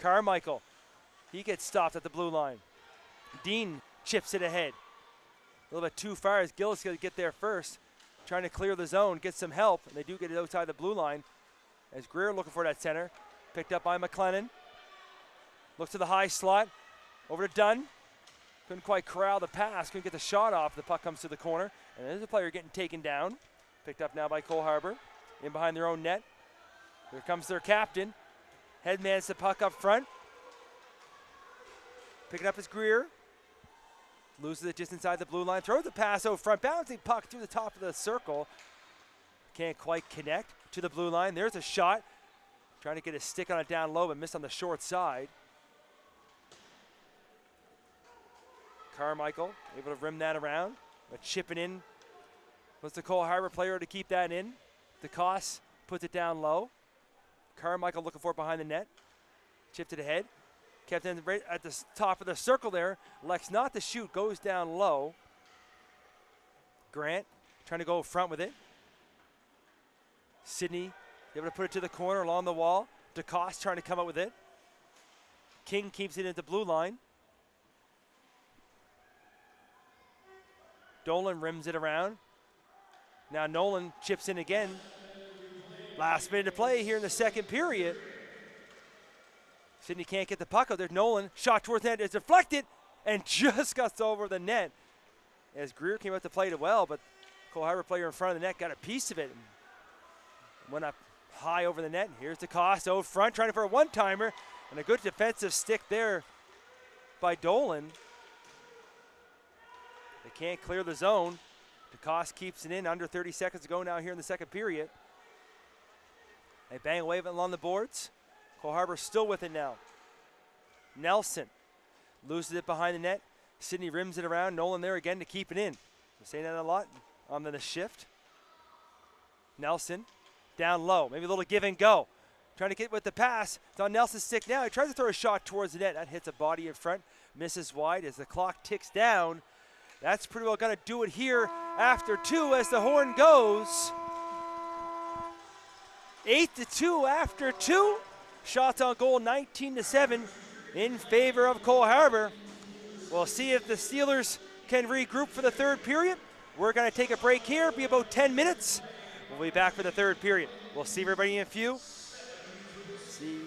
Carmichael, he gets stopped at the blue line. Dean chips it ahead. A little bit too far as Gillis going to get there first. Trying to clear the zone, get some help, and they do get it outside the blue line. As Greer looking for that center. Picked up by McLennan. Looks to the high slot. Over to Dunn. Couldn't quite corral the pass. Couldn't get the shot off. The puck comes to the corner. And there's a player getting taken down. Picked up now by Cole Harbour. In behind their own net. Here comes their captain. Headmans the puck up front. Picking up his Greer. Loses it just inside the blue line. Throws the pass out front. Bouncing puck through the top of the circle. Can't quite connect to the blue line. There's a shot. Trying to get a stick on it down low, but missed on the short side. Carmichael able to rim that around, but chipping in was the Cole Harbour player to keep that in. DeCoste puts it down low. Carmichael looking for it behind the net. Chipped it ahead. Kept in right at the top of the circle there. Lex not to shoot, goes down low. Grant trying to go front with it. Sydney able to put it to the corner along the wall. DeCoste trying to come up with it. King keeps it into blue line. Dolan rims it around. Now Nolan chips in again. Last minute to play here in the second period. Sydney can't get the puck out there. Nolan, shot towards the net, is deflected and just guts over the net. As Greer came out to play it well, but Cole Harbour player in front of the net got a piece of it. Went up high over the net. Here's DeCoste out front, trying for a one-timer. And a good defensive stick there by Dolan. They can't clear the zone. DeCoste keeps it in. Under 30 seconds to go now here in the second period. They bang away along the boards. Cole Harbour still with it now. Nelson loses it behind the net. Sydney rims it around. Nolan there again to keep it in. We're saying that a lot on the shift. Nelson down low. Maybe a little give and go. Trying to get with the pass. It's on Nelson's stick now. He tries to throw a shot towards the net. That hits a body in front. Misses wide as the clock ticks down. That's pretty well going to do it here after 2 as the horn goes. 8-2 after 2. Shots on goal 19-7 in favor of Cole Harbour. We'll see if the Steelers can regroup for the third period. We're going to take a break here, be about 10 minutes. We'll be back for the third period. We'll see everybody in a few. See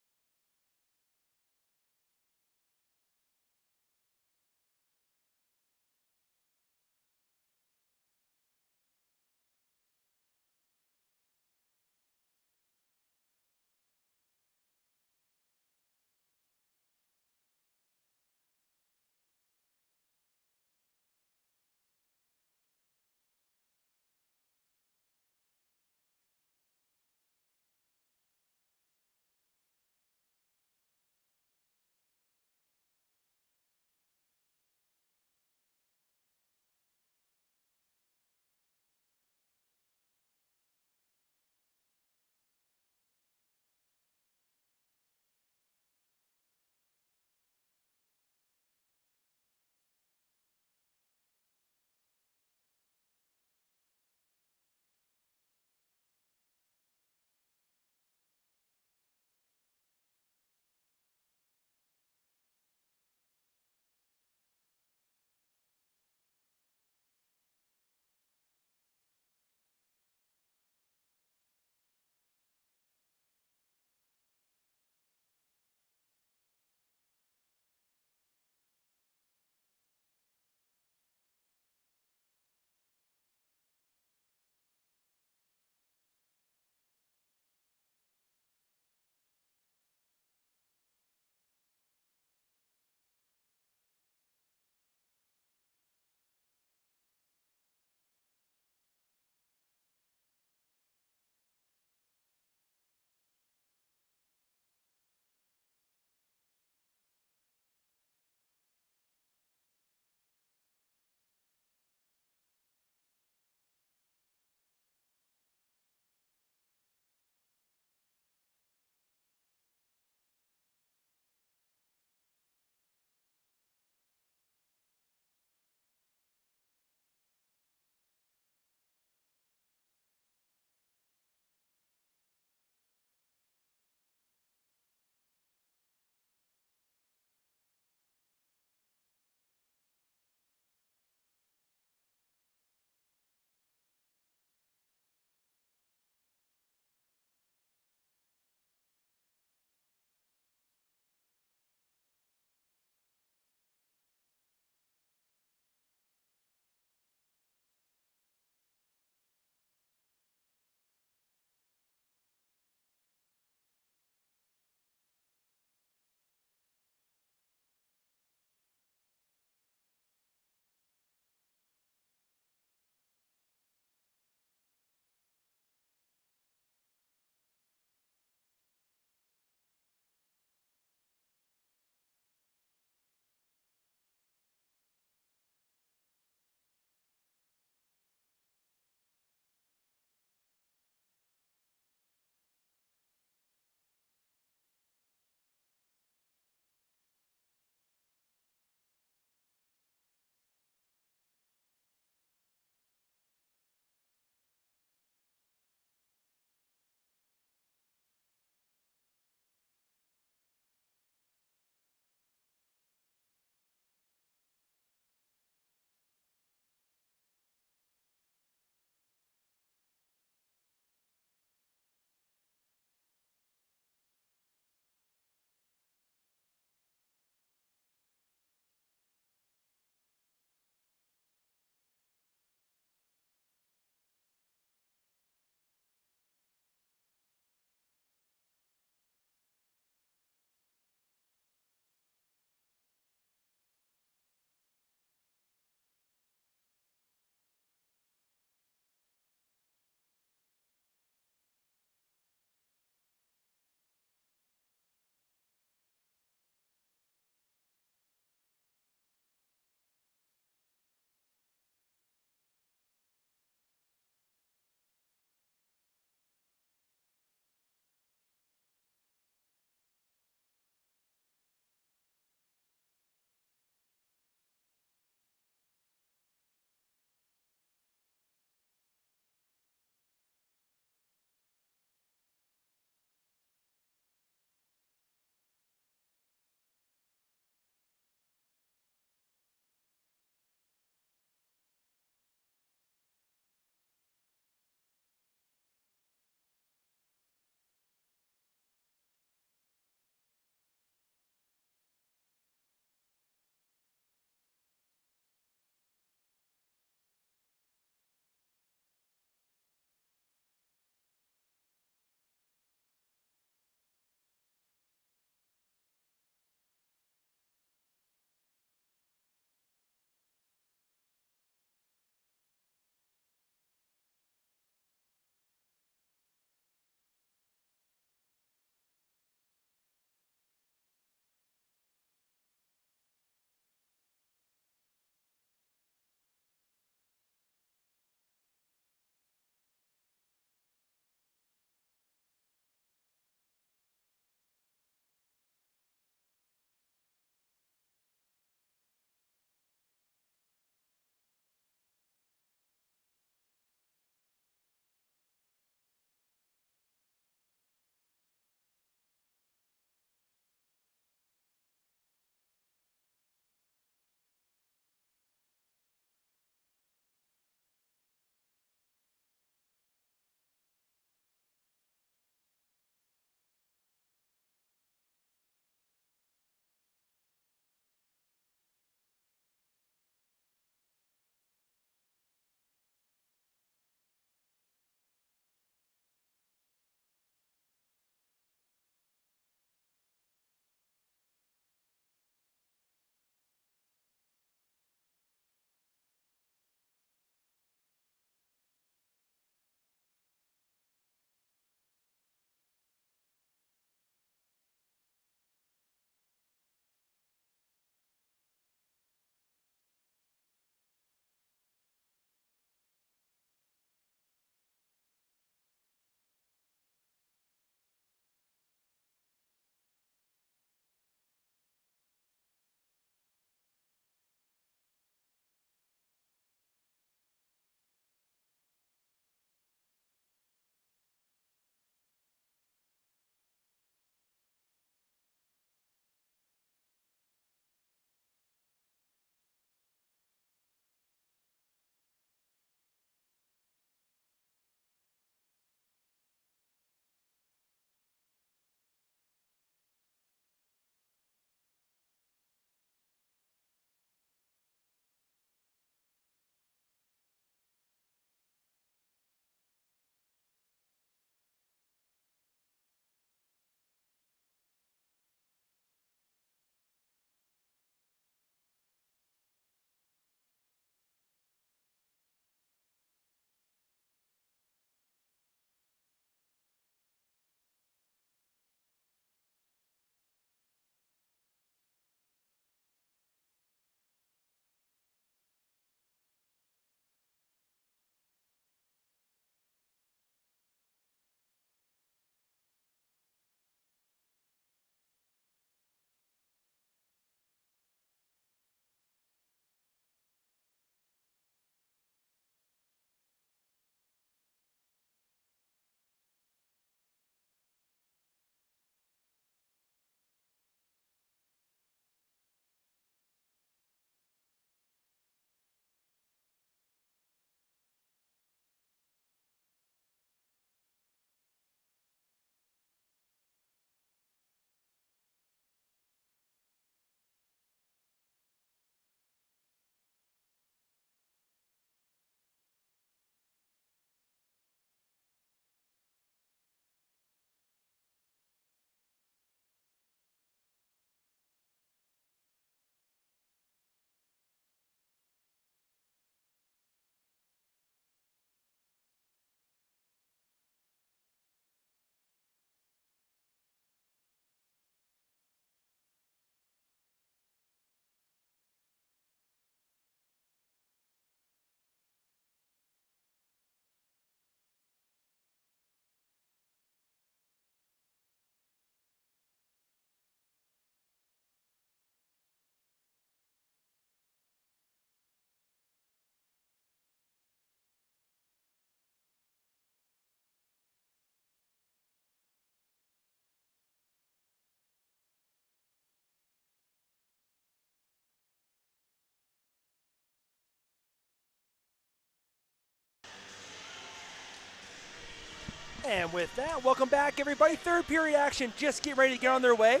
And with that, welcome back, everybody. Third period action just getting ready to get on their way.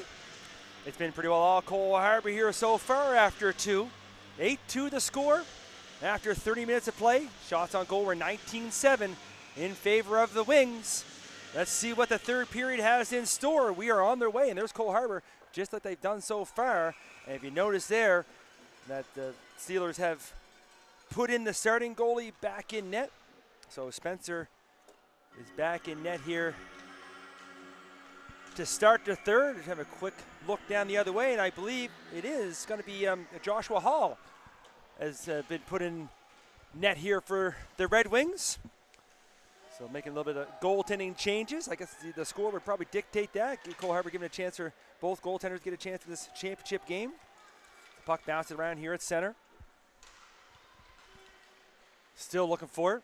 It's been pretty well all Cole Harbour here so far after two. 8-2 the score after 30 minutes of play. Shots on goal were 19-7 in favor of the Wings. Let's see what the third period has in store. We are on their way, and there's Cole Harbour, just like they've done so far. And if you notice there that the Steelers have put in the starting goalie back in net. So Spencer is back in net here to start the third. Just have a quick look down the other way, and I believe it is going to be Joshua Hall has been put in net here for the Red Wings. So making a little bit of goaltending changes. I guess the score would probably dictate that. Give Cole Harbour giving a chance, or both goaltenders get a chance in this championship game. The puck bounces around here at center. Still looking for it.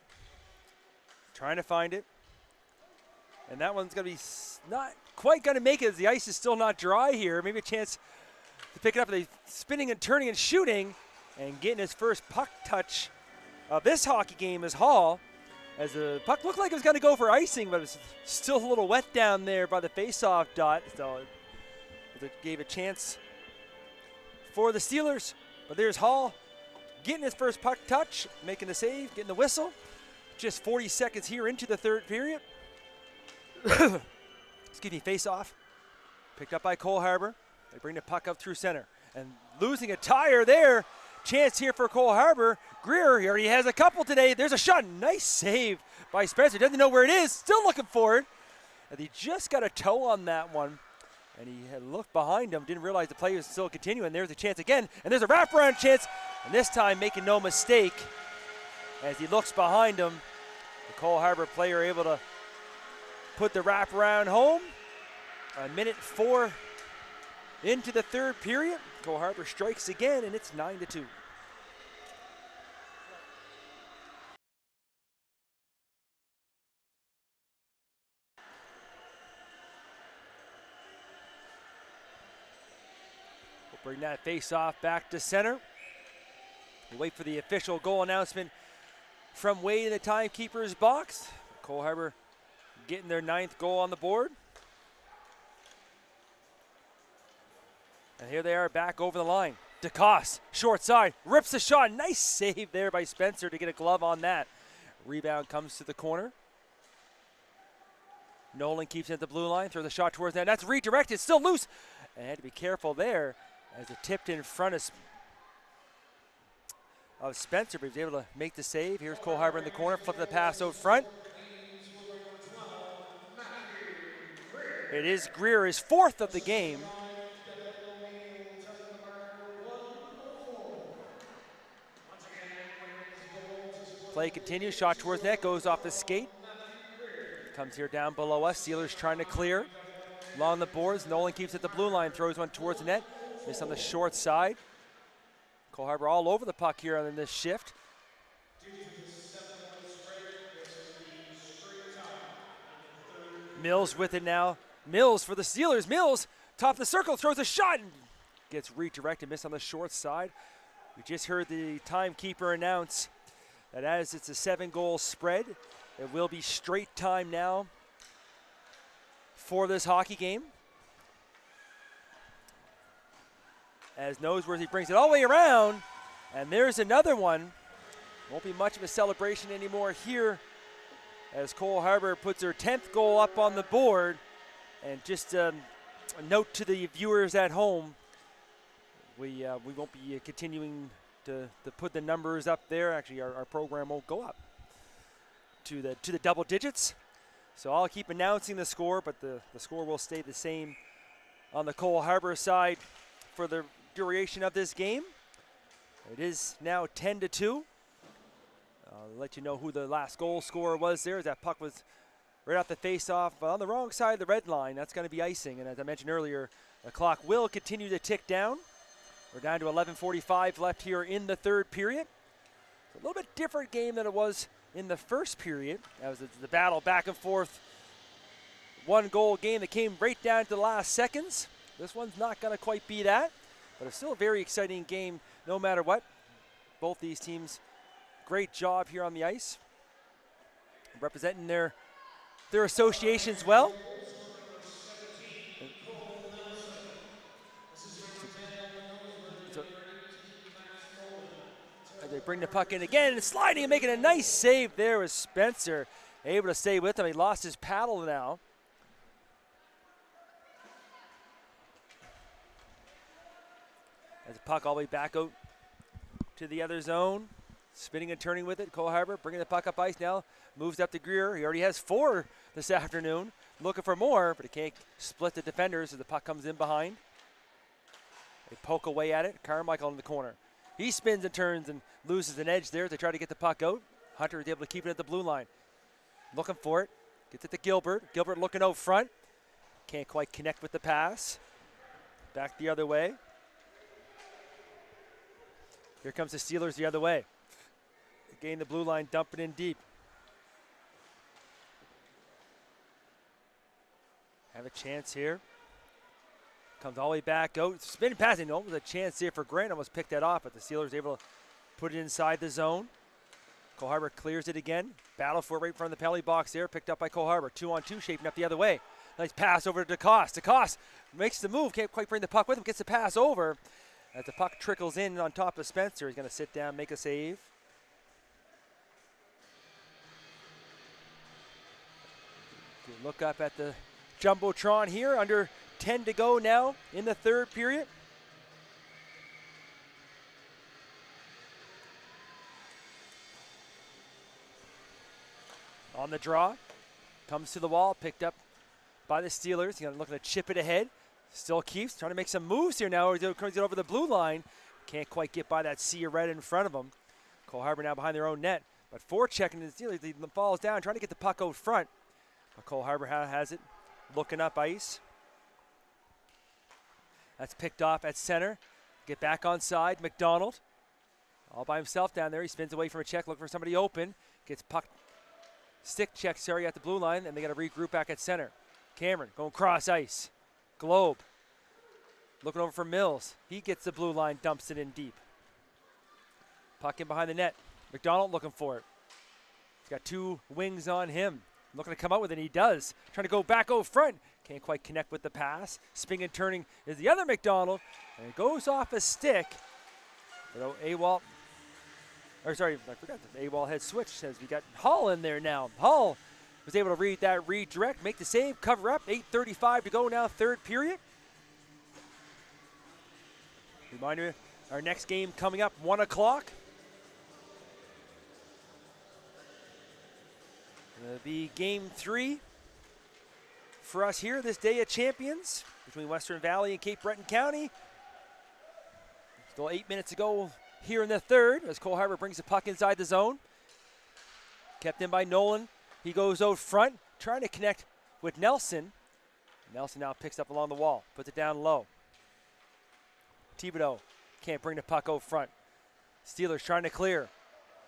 Trying to find it. And that one's going to be not quite going to make it, as the ice is still not dry here. Maybe a chance to pick it up. They spinning and turning and shooting, and getting his first puck touch of this hockey game is Hall. As the puck looked like it was going to go for icing, but it was still a little wet down there by the face-off dot. So it gave a chance for the Steelers. But there's Hall getting his first puck touch, making the save, getting the whistle. Just 40 seconds here into the third period. Excuse me, face-off. Picked up by Cole Harbour. They bring the puck up through center. And losing a tire there. Chance here for Cole Harbour. Greer, he already has a couple today. There's a shot. Nice save by Spencer. Doesn't know where it is. Still looking for it. And he just got a toe on that one. And he had looked behind him. Didn't realize the play was still continuing. There's a chance again. And there's a wraparound chance. And this time making no mistake. As he looks behind him, the Cole Harbour player able to put the wraparound home. A minute 4 into the third period. Cole Harbour strikes again, and it's 9-2. We'll bring that face-off back to center. We'll wait for the official goal announcement from Wade in the timekeeper's box. Cole Harbour getting their 9th goal on the board. And here they are back over the line. DeCoste, short side, rips the shot. Nice save there by Spencer to get a glove on that. Rebound comes to the corner. Nolan keeps it at the blue line, throws a shot towards that. That's redirected, still loose. And had to be careful there as it tipped in front of Spencer, but he was able to make the save. Here's Cole Harbour in the corner, flipping the pass out front. It is Greer, his 4th of the game. Play continues, shot towards net, goes off the skate. Comes here down below us, Steelers trying to clear. Along the boards, Nolan keeps it at the blue line, throws one towards the net. Missed on the short side. Cole Harbour all over the puck here on this shift. Mills with it now. Mills for the Steelers. Mills, top of the circle, throws a shot and gets redirected, missed on the short side. We just heard the timekeeper announce that as it's a 7-goal spread, it will be straight time now for this hockey game. As Noseworthy brings it all the way around, and there's another one. Won't be much of a celebration anymore here as Cole Harbour puts her 10th goal up on the board. And just a note to the viewers at home, we won't be continuing to put the numbers up there. Actually, our program won't go up to the double digits. So I'll keep announcing the score, but the score will stay the same on the Cole Harbour side for the duration of this game. It is now 10-2. I'll let you know who the last goal scorer was there. That puck was right off the face-off, but on the wrong side of the red line. That's going to be icing, and as I mentioned earlier, the clock will continue to tick down. We're down to 11:45 left here in the third period. It's a little bit different game than it was in the first period. That was the battle back and forth. 1-goal game that came right down to the last seconds. This one's not going to quite be that, but it's still a very exciting game no matter what. Both these teams, great job here on the ice, representing their their associations well. So as they bring the puck in again, and sliding and making a nice save there was Spencer, able to stay with him. He lost his paddle now. As the puck all the way back out to the other zone, spinning and turning with it. Cole Harbour bringing the puck up ice now, moves up to Greer. He already has 4 this afternoon, looking for more, but he can't split the defenders as the puck comes in behind. They poke away at it. Carmichael in the corner. He spins and turns and loses an edge there to try to get the puck out. Hunter is able to keep it at the blue line. Looking for it. Gets it to Gilbert. Gilbert looking out front. Can't quite connect with the pass. Back the other way. Here comes the Steelers the other way. Gain the blue line, dump it in deep. Have a chance here. Comes all the way back out. Spin passing. No, was a chance here for Grant. Almost picked that off, but the Steelers able to put it inside the zone. Cole Harbour clears it again. Battle for it right in front of the penalty box there. Picked up by Cole Harbour. 2-on-2 shaping up the other way. Nice pass over to DeCoste. DeCoste makes the move. Can't quite bring the puck with him. Gets the pass over. As the puck trickles in on top of Spencer. He's going to sit down, make a save. Look up at the Jumbotron here. Under 10 to go now in the third period. On the draw. Comes to the wall. Picked up by the Steelers. He's looking to chip it ahead. Still keeps trying to make some moves here now. He comes it over the blue line. Can't quite get by that sea of red in front of him. Cole Harbour now behind their own net. But forechecking the Steelers. He falls down trying to get the puck out front. But Cole Harbour has it. Looking up ice. That's picked off at center. Get back on side. McDonald all by himself down there. He spins away from a check, looking for somebody open. Gets puck, stick check, at the blue line, and they got to regroup back at center. Cameron going cross ice. Globe looking over for Mills. He gets the blue line, dumps it in deep. Puck in behind the net. McDonald looking for it. He's got 2 wings on him. Looking to come out with it, and he does. Trying to go back out front. Can't quite connect with the pass. Spinning and turning is the other McDonald, and it goes off a stick. But AWOL, or sorry, I forgot the AWOL head switch. Says we got Hall in there now. Hall was able to read that redirect, make the save, cover up. 8:35 to go now, third period. Reminder, our next game coming up, 1 o'clock. It'll be game 3 for us here this day of champions between Western Valley and Cape Breton County. Still 8 minutes to go here in the third as Cole Harbour brings the puck inside the zone. Kept in by Nolan. He goes out front, trying to connect with Nelson. Nelson now picks up along the wall, puts it down low. Thibodeau can't bring the puck out front. Steelers trying to clear.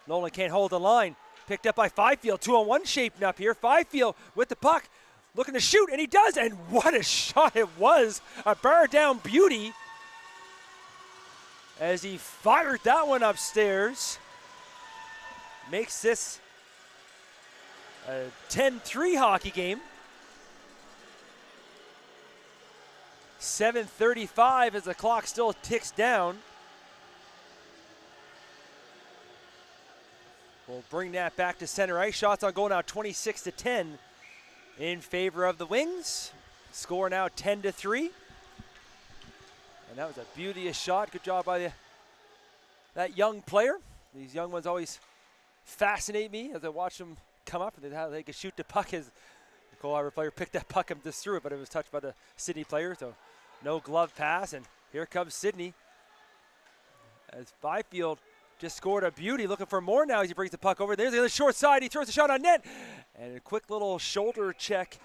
Nolan can't hold the line. Picked up by Fifield, 2-on-1 shaping up here. Fifield with the puck, looking to shoot, and he does, and what a shot it was. A bar down beauty as he fired that one upstairs. Makes this a 10-3 hockey game. 7:35 as the clock still ticks down. We'll bring that back to center ice. Shots on goal now 26-10 in favor of the Wings. Score now 10-3. And that was a beauteous shot. Good job by that young player. These young ones always fascinate me as I watch them come up and how they can shoot the puck. As the Cole Harbour player picked that puck and just threw it, but it was touched by the Sydney player. So no glove pass, and here comes Sydney. As Fifield just scored a beauty, looking for more now as he brings the puck over. There's the other short side. He throws the shot on net. And a quick little shoulder check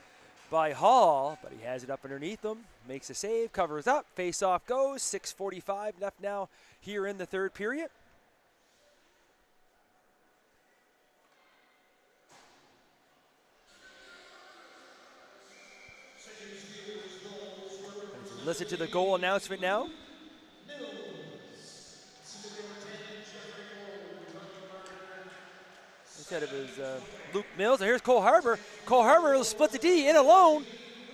by Hall, but he has it up underneath him. Makes a save, covers up, face-off goes. 6:45 left now here in the third period. Listen to the goal announcement now. That it was Luke Mills. And here's Cole Harbour. Cole Harbour will split the D in alone.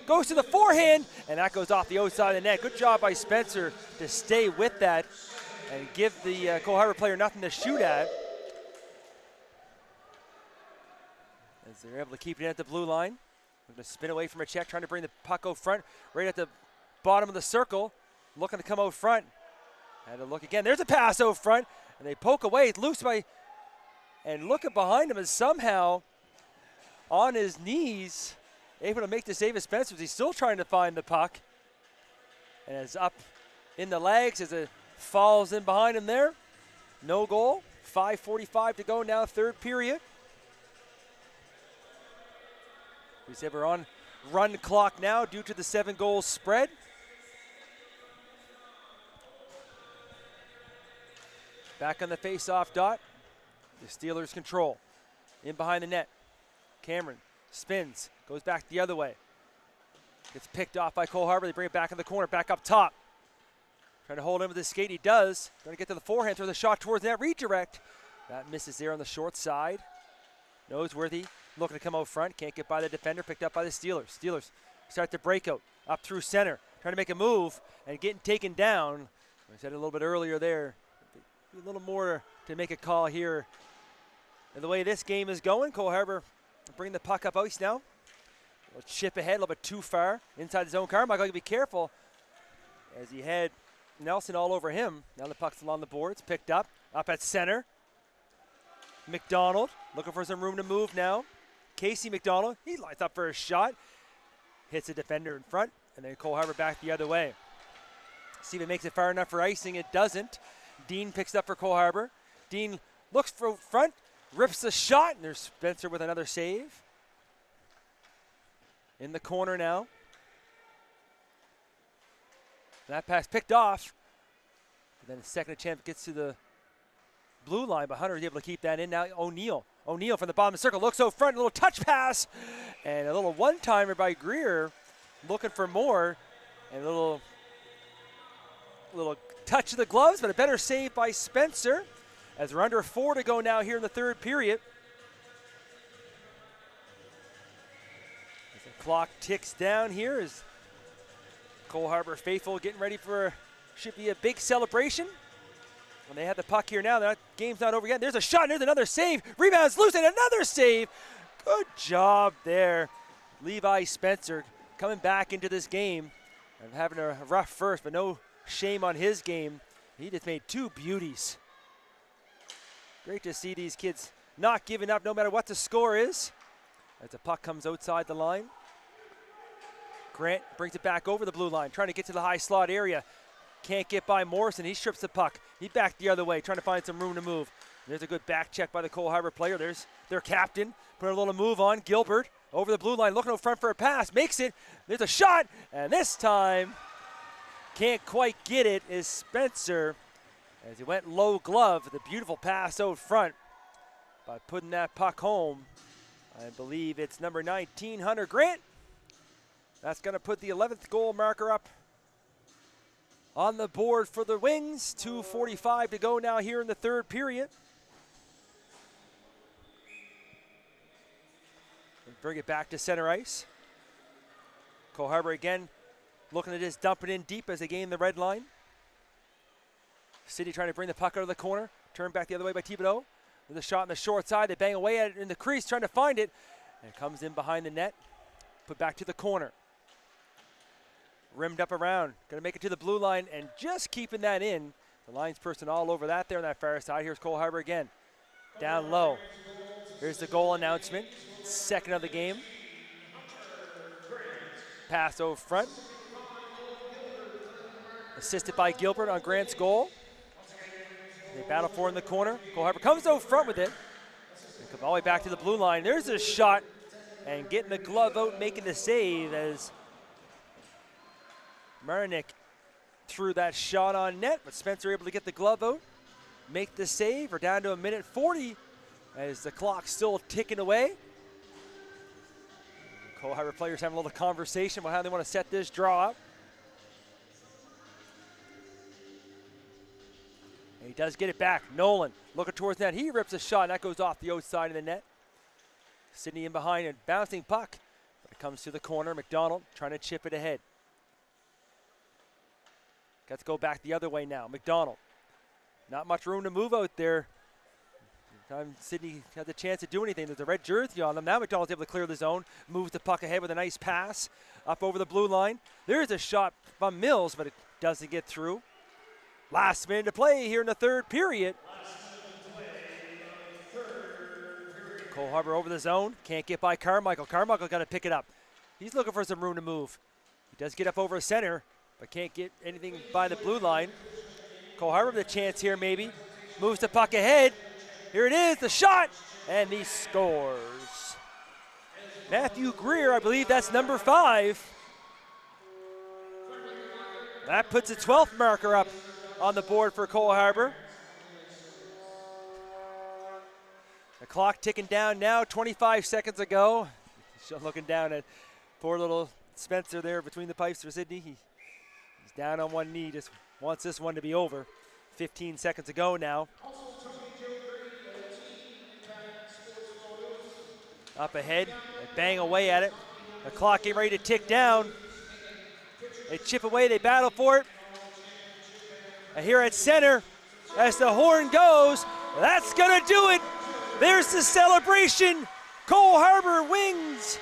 Goes to the forehand, and that goes off the outside of the net. Good job by Spencer to stay with that and give the Cole Harbour player nothing to shoot at. As they're able to keep it at the blue line. We're going to spin away from a check, trying to bring the puck out front, right at the bottom of the circle. Looking to come out front. Had to look again. There's a pass out front, and they poke away. It's loose by, and look at behind him, and somehow on his knees, able to make the save as Spencer. He's still trying to find the puck. And it's up in the legs as it falls in behind him there. No goal. 5:45 to go now, third period. We said we're on run clock now due to the 7-goal spread. Back on the face-off dot. The Steelers control. In behind the net. Cameron spins, goes back the other way. Gets picked off by Cole Harbour. They bring it back in the corner, back up top. Trying to hold him with his skate. He does. Trying to get to the forehand, throw the shot towards that redirect. That misses there on the short side. Noseworthy looking to come out front. Can't get by the defender. Picked up by the Steelers. Steelers start the breakout. Up through center. Trying to make a move and getting taken down. I said it a little bit earlier there. A little more to make a call here. And the way this game is going, Cole Harbour bring the puck up ice now. A little chip ahead, a little bit too far inside his own car. Michael, be careful as he had Nelson all over him. Now the puck's along the boards, picked up at center. McDonald looking for some room to move now. Casey McDonald, he lights up for a shot. Hits a defender in front, and then Cole Harbour back the other way. See if it makes it far enough for icing. It doesn't. Dean picks up for Cole Harbour. Dean looks for front, rips the shot, and there's Spencer with another save. In the corner now. That pass picked off. And then the second attempt gets to the blue line, but Hunter is able to keep that in. Now O'Neill. O'Neill from the bottom of the circle looks out front, a little touch pass, and a little one-timer by Greer, looking for more, and a little touch of the gloves, but a better save by Spencer. As we're under 4 to go now here in the third period. As the clock ticks down here, as Cole Harbour faithful getting ready for, should be a big celebration. When they have the puck here now, that game's not over yet. There's a shot, and there's another save. Rebounds loose, and another save. Good job there. Levi Spencer coming back into this game and having a rough first, but no shame on his game. He just made 2 beauties. Great to see these kids not giving up no matter what the score is. As the puck comes outside the line. Grant brings it back over the blue line, trying to get to the high slot area. Can't get by Morrison. He strips the puck. He backed the other way, trying to find some room to move. There's a good back check by the Cole Harbour player. There's their captain. Put a little move on. Gilbert over the blue line, looking out front for a pass. Makes it. There's a shot. And this time, can't quite get it, is Spencer. As he went low glove, the beautiful pass out front by putting that puck home. I believe it's number 19, Hunter Grant. That's going to put the 11th goal marker up on the board for the Wings. 2:45 to go now here in the third period. And bring it back to center ice. Cole Harbour again looking to just dump it in deep as they gain the red line. City trying to bring the puck out of the corner. Turned back the other way by Thibodeau. With a shot on the short side. They bang away at it in the crease, trying to find it. And it comes in behind the net. Put back to the corner. Rimmed up around. Going to make it to the blue line and just keeping that in. The linesperson all over that there on that far side. Here's Cole Harbour again. Down low. Here's the goal announcement. Second of the game. Pass over front. Assisted by Gilbert on Grant's goal. They battle for in the corner. Cole Harbour comes out front with it. They come all the way back to the blue line. There's a shot. And getting the glove out, making the save as Marinick threw that shot on net, but Spencer able to get the glove out, make the save. We're down to 1:40 as the clock's still ticking away. Cole Harbour players having a little conversation about how they want to set this draw up. And he does get it back. Nolan looking towards net. He rips a shot, and that goes off the outside of the net. Sydney in behind and bouncing puck. But it comes to the corner. McDonald trying to chip it ahead. Got to go back the other way now. McDonald. Not much room to move out there. Time Sydney had the chance to do anything. There's a red jersey on them. Now McDonald's able to clear the zone. Moves the puck ahead with a nice pass up over the blue line. There's a shot from Mills, but it doesn't get through. Last minute to play here in the third period. Cole Harbour over the zone. Can't get by Carmichael. Carmichael got to pick it up. He's looking for some room to move. He does get up over center, but can't get anything by the blue line. Cole Harbour with a chance here maybe. Moves the puck ahead. Here it is, the shot, and he scores. Matthew Greer, I believe that's number 5. That puts a 12th marker up on the board for Cole Harbour. The clock ticking down now, 25 seconds ago. Just looking down at poor little Spencer there between the pipes for Sydney. He's down on one knee, just wants this one to be over. 15 seconds ago now. Up ahead, they bang away at it. The clock getting ready to tick down. They chip away, they battle for it. And here at center, as the horn goes, that's gonna do it. There's the celebration. Cole Harbour wins.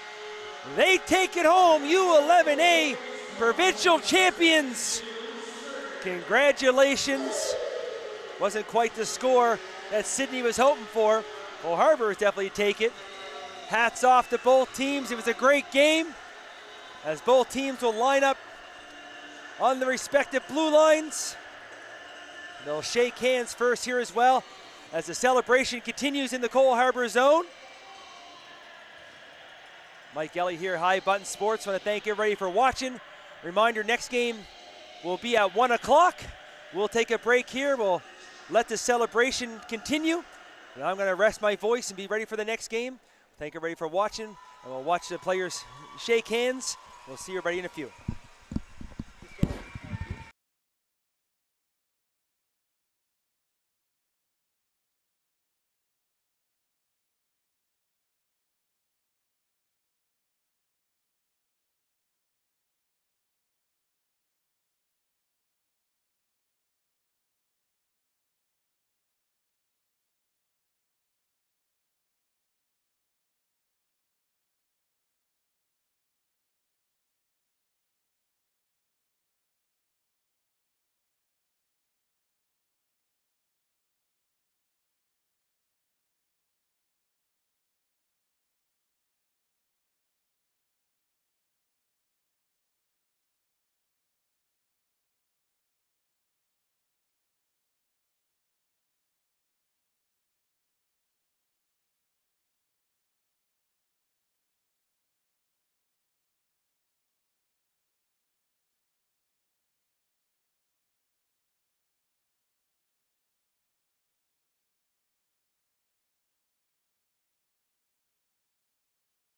They take it home, U11A provincial champions. Congratulations. Wasn't quite the score that Sydney was hoping for. Cole Harbour definitely take it. Hats off to both teams. It was a great game as both teams will line up on the respective blue lines. They'll shake hands first here as well as the celebration continues in the Cole Harbour zone. Mike Ellie here, High Button Sports. Want to thank everybody for watching. Reminder, next game will be at 1 o'clock. We'll take a break here. We'll let the celebration continue. And I'm going to rest my voice and be ready for the next game. Thank everybody for watching, and we'll watch the players shake hands. We'll see everybody in a few.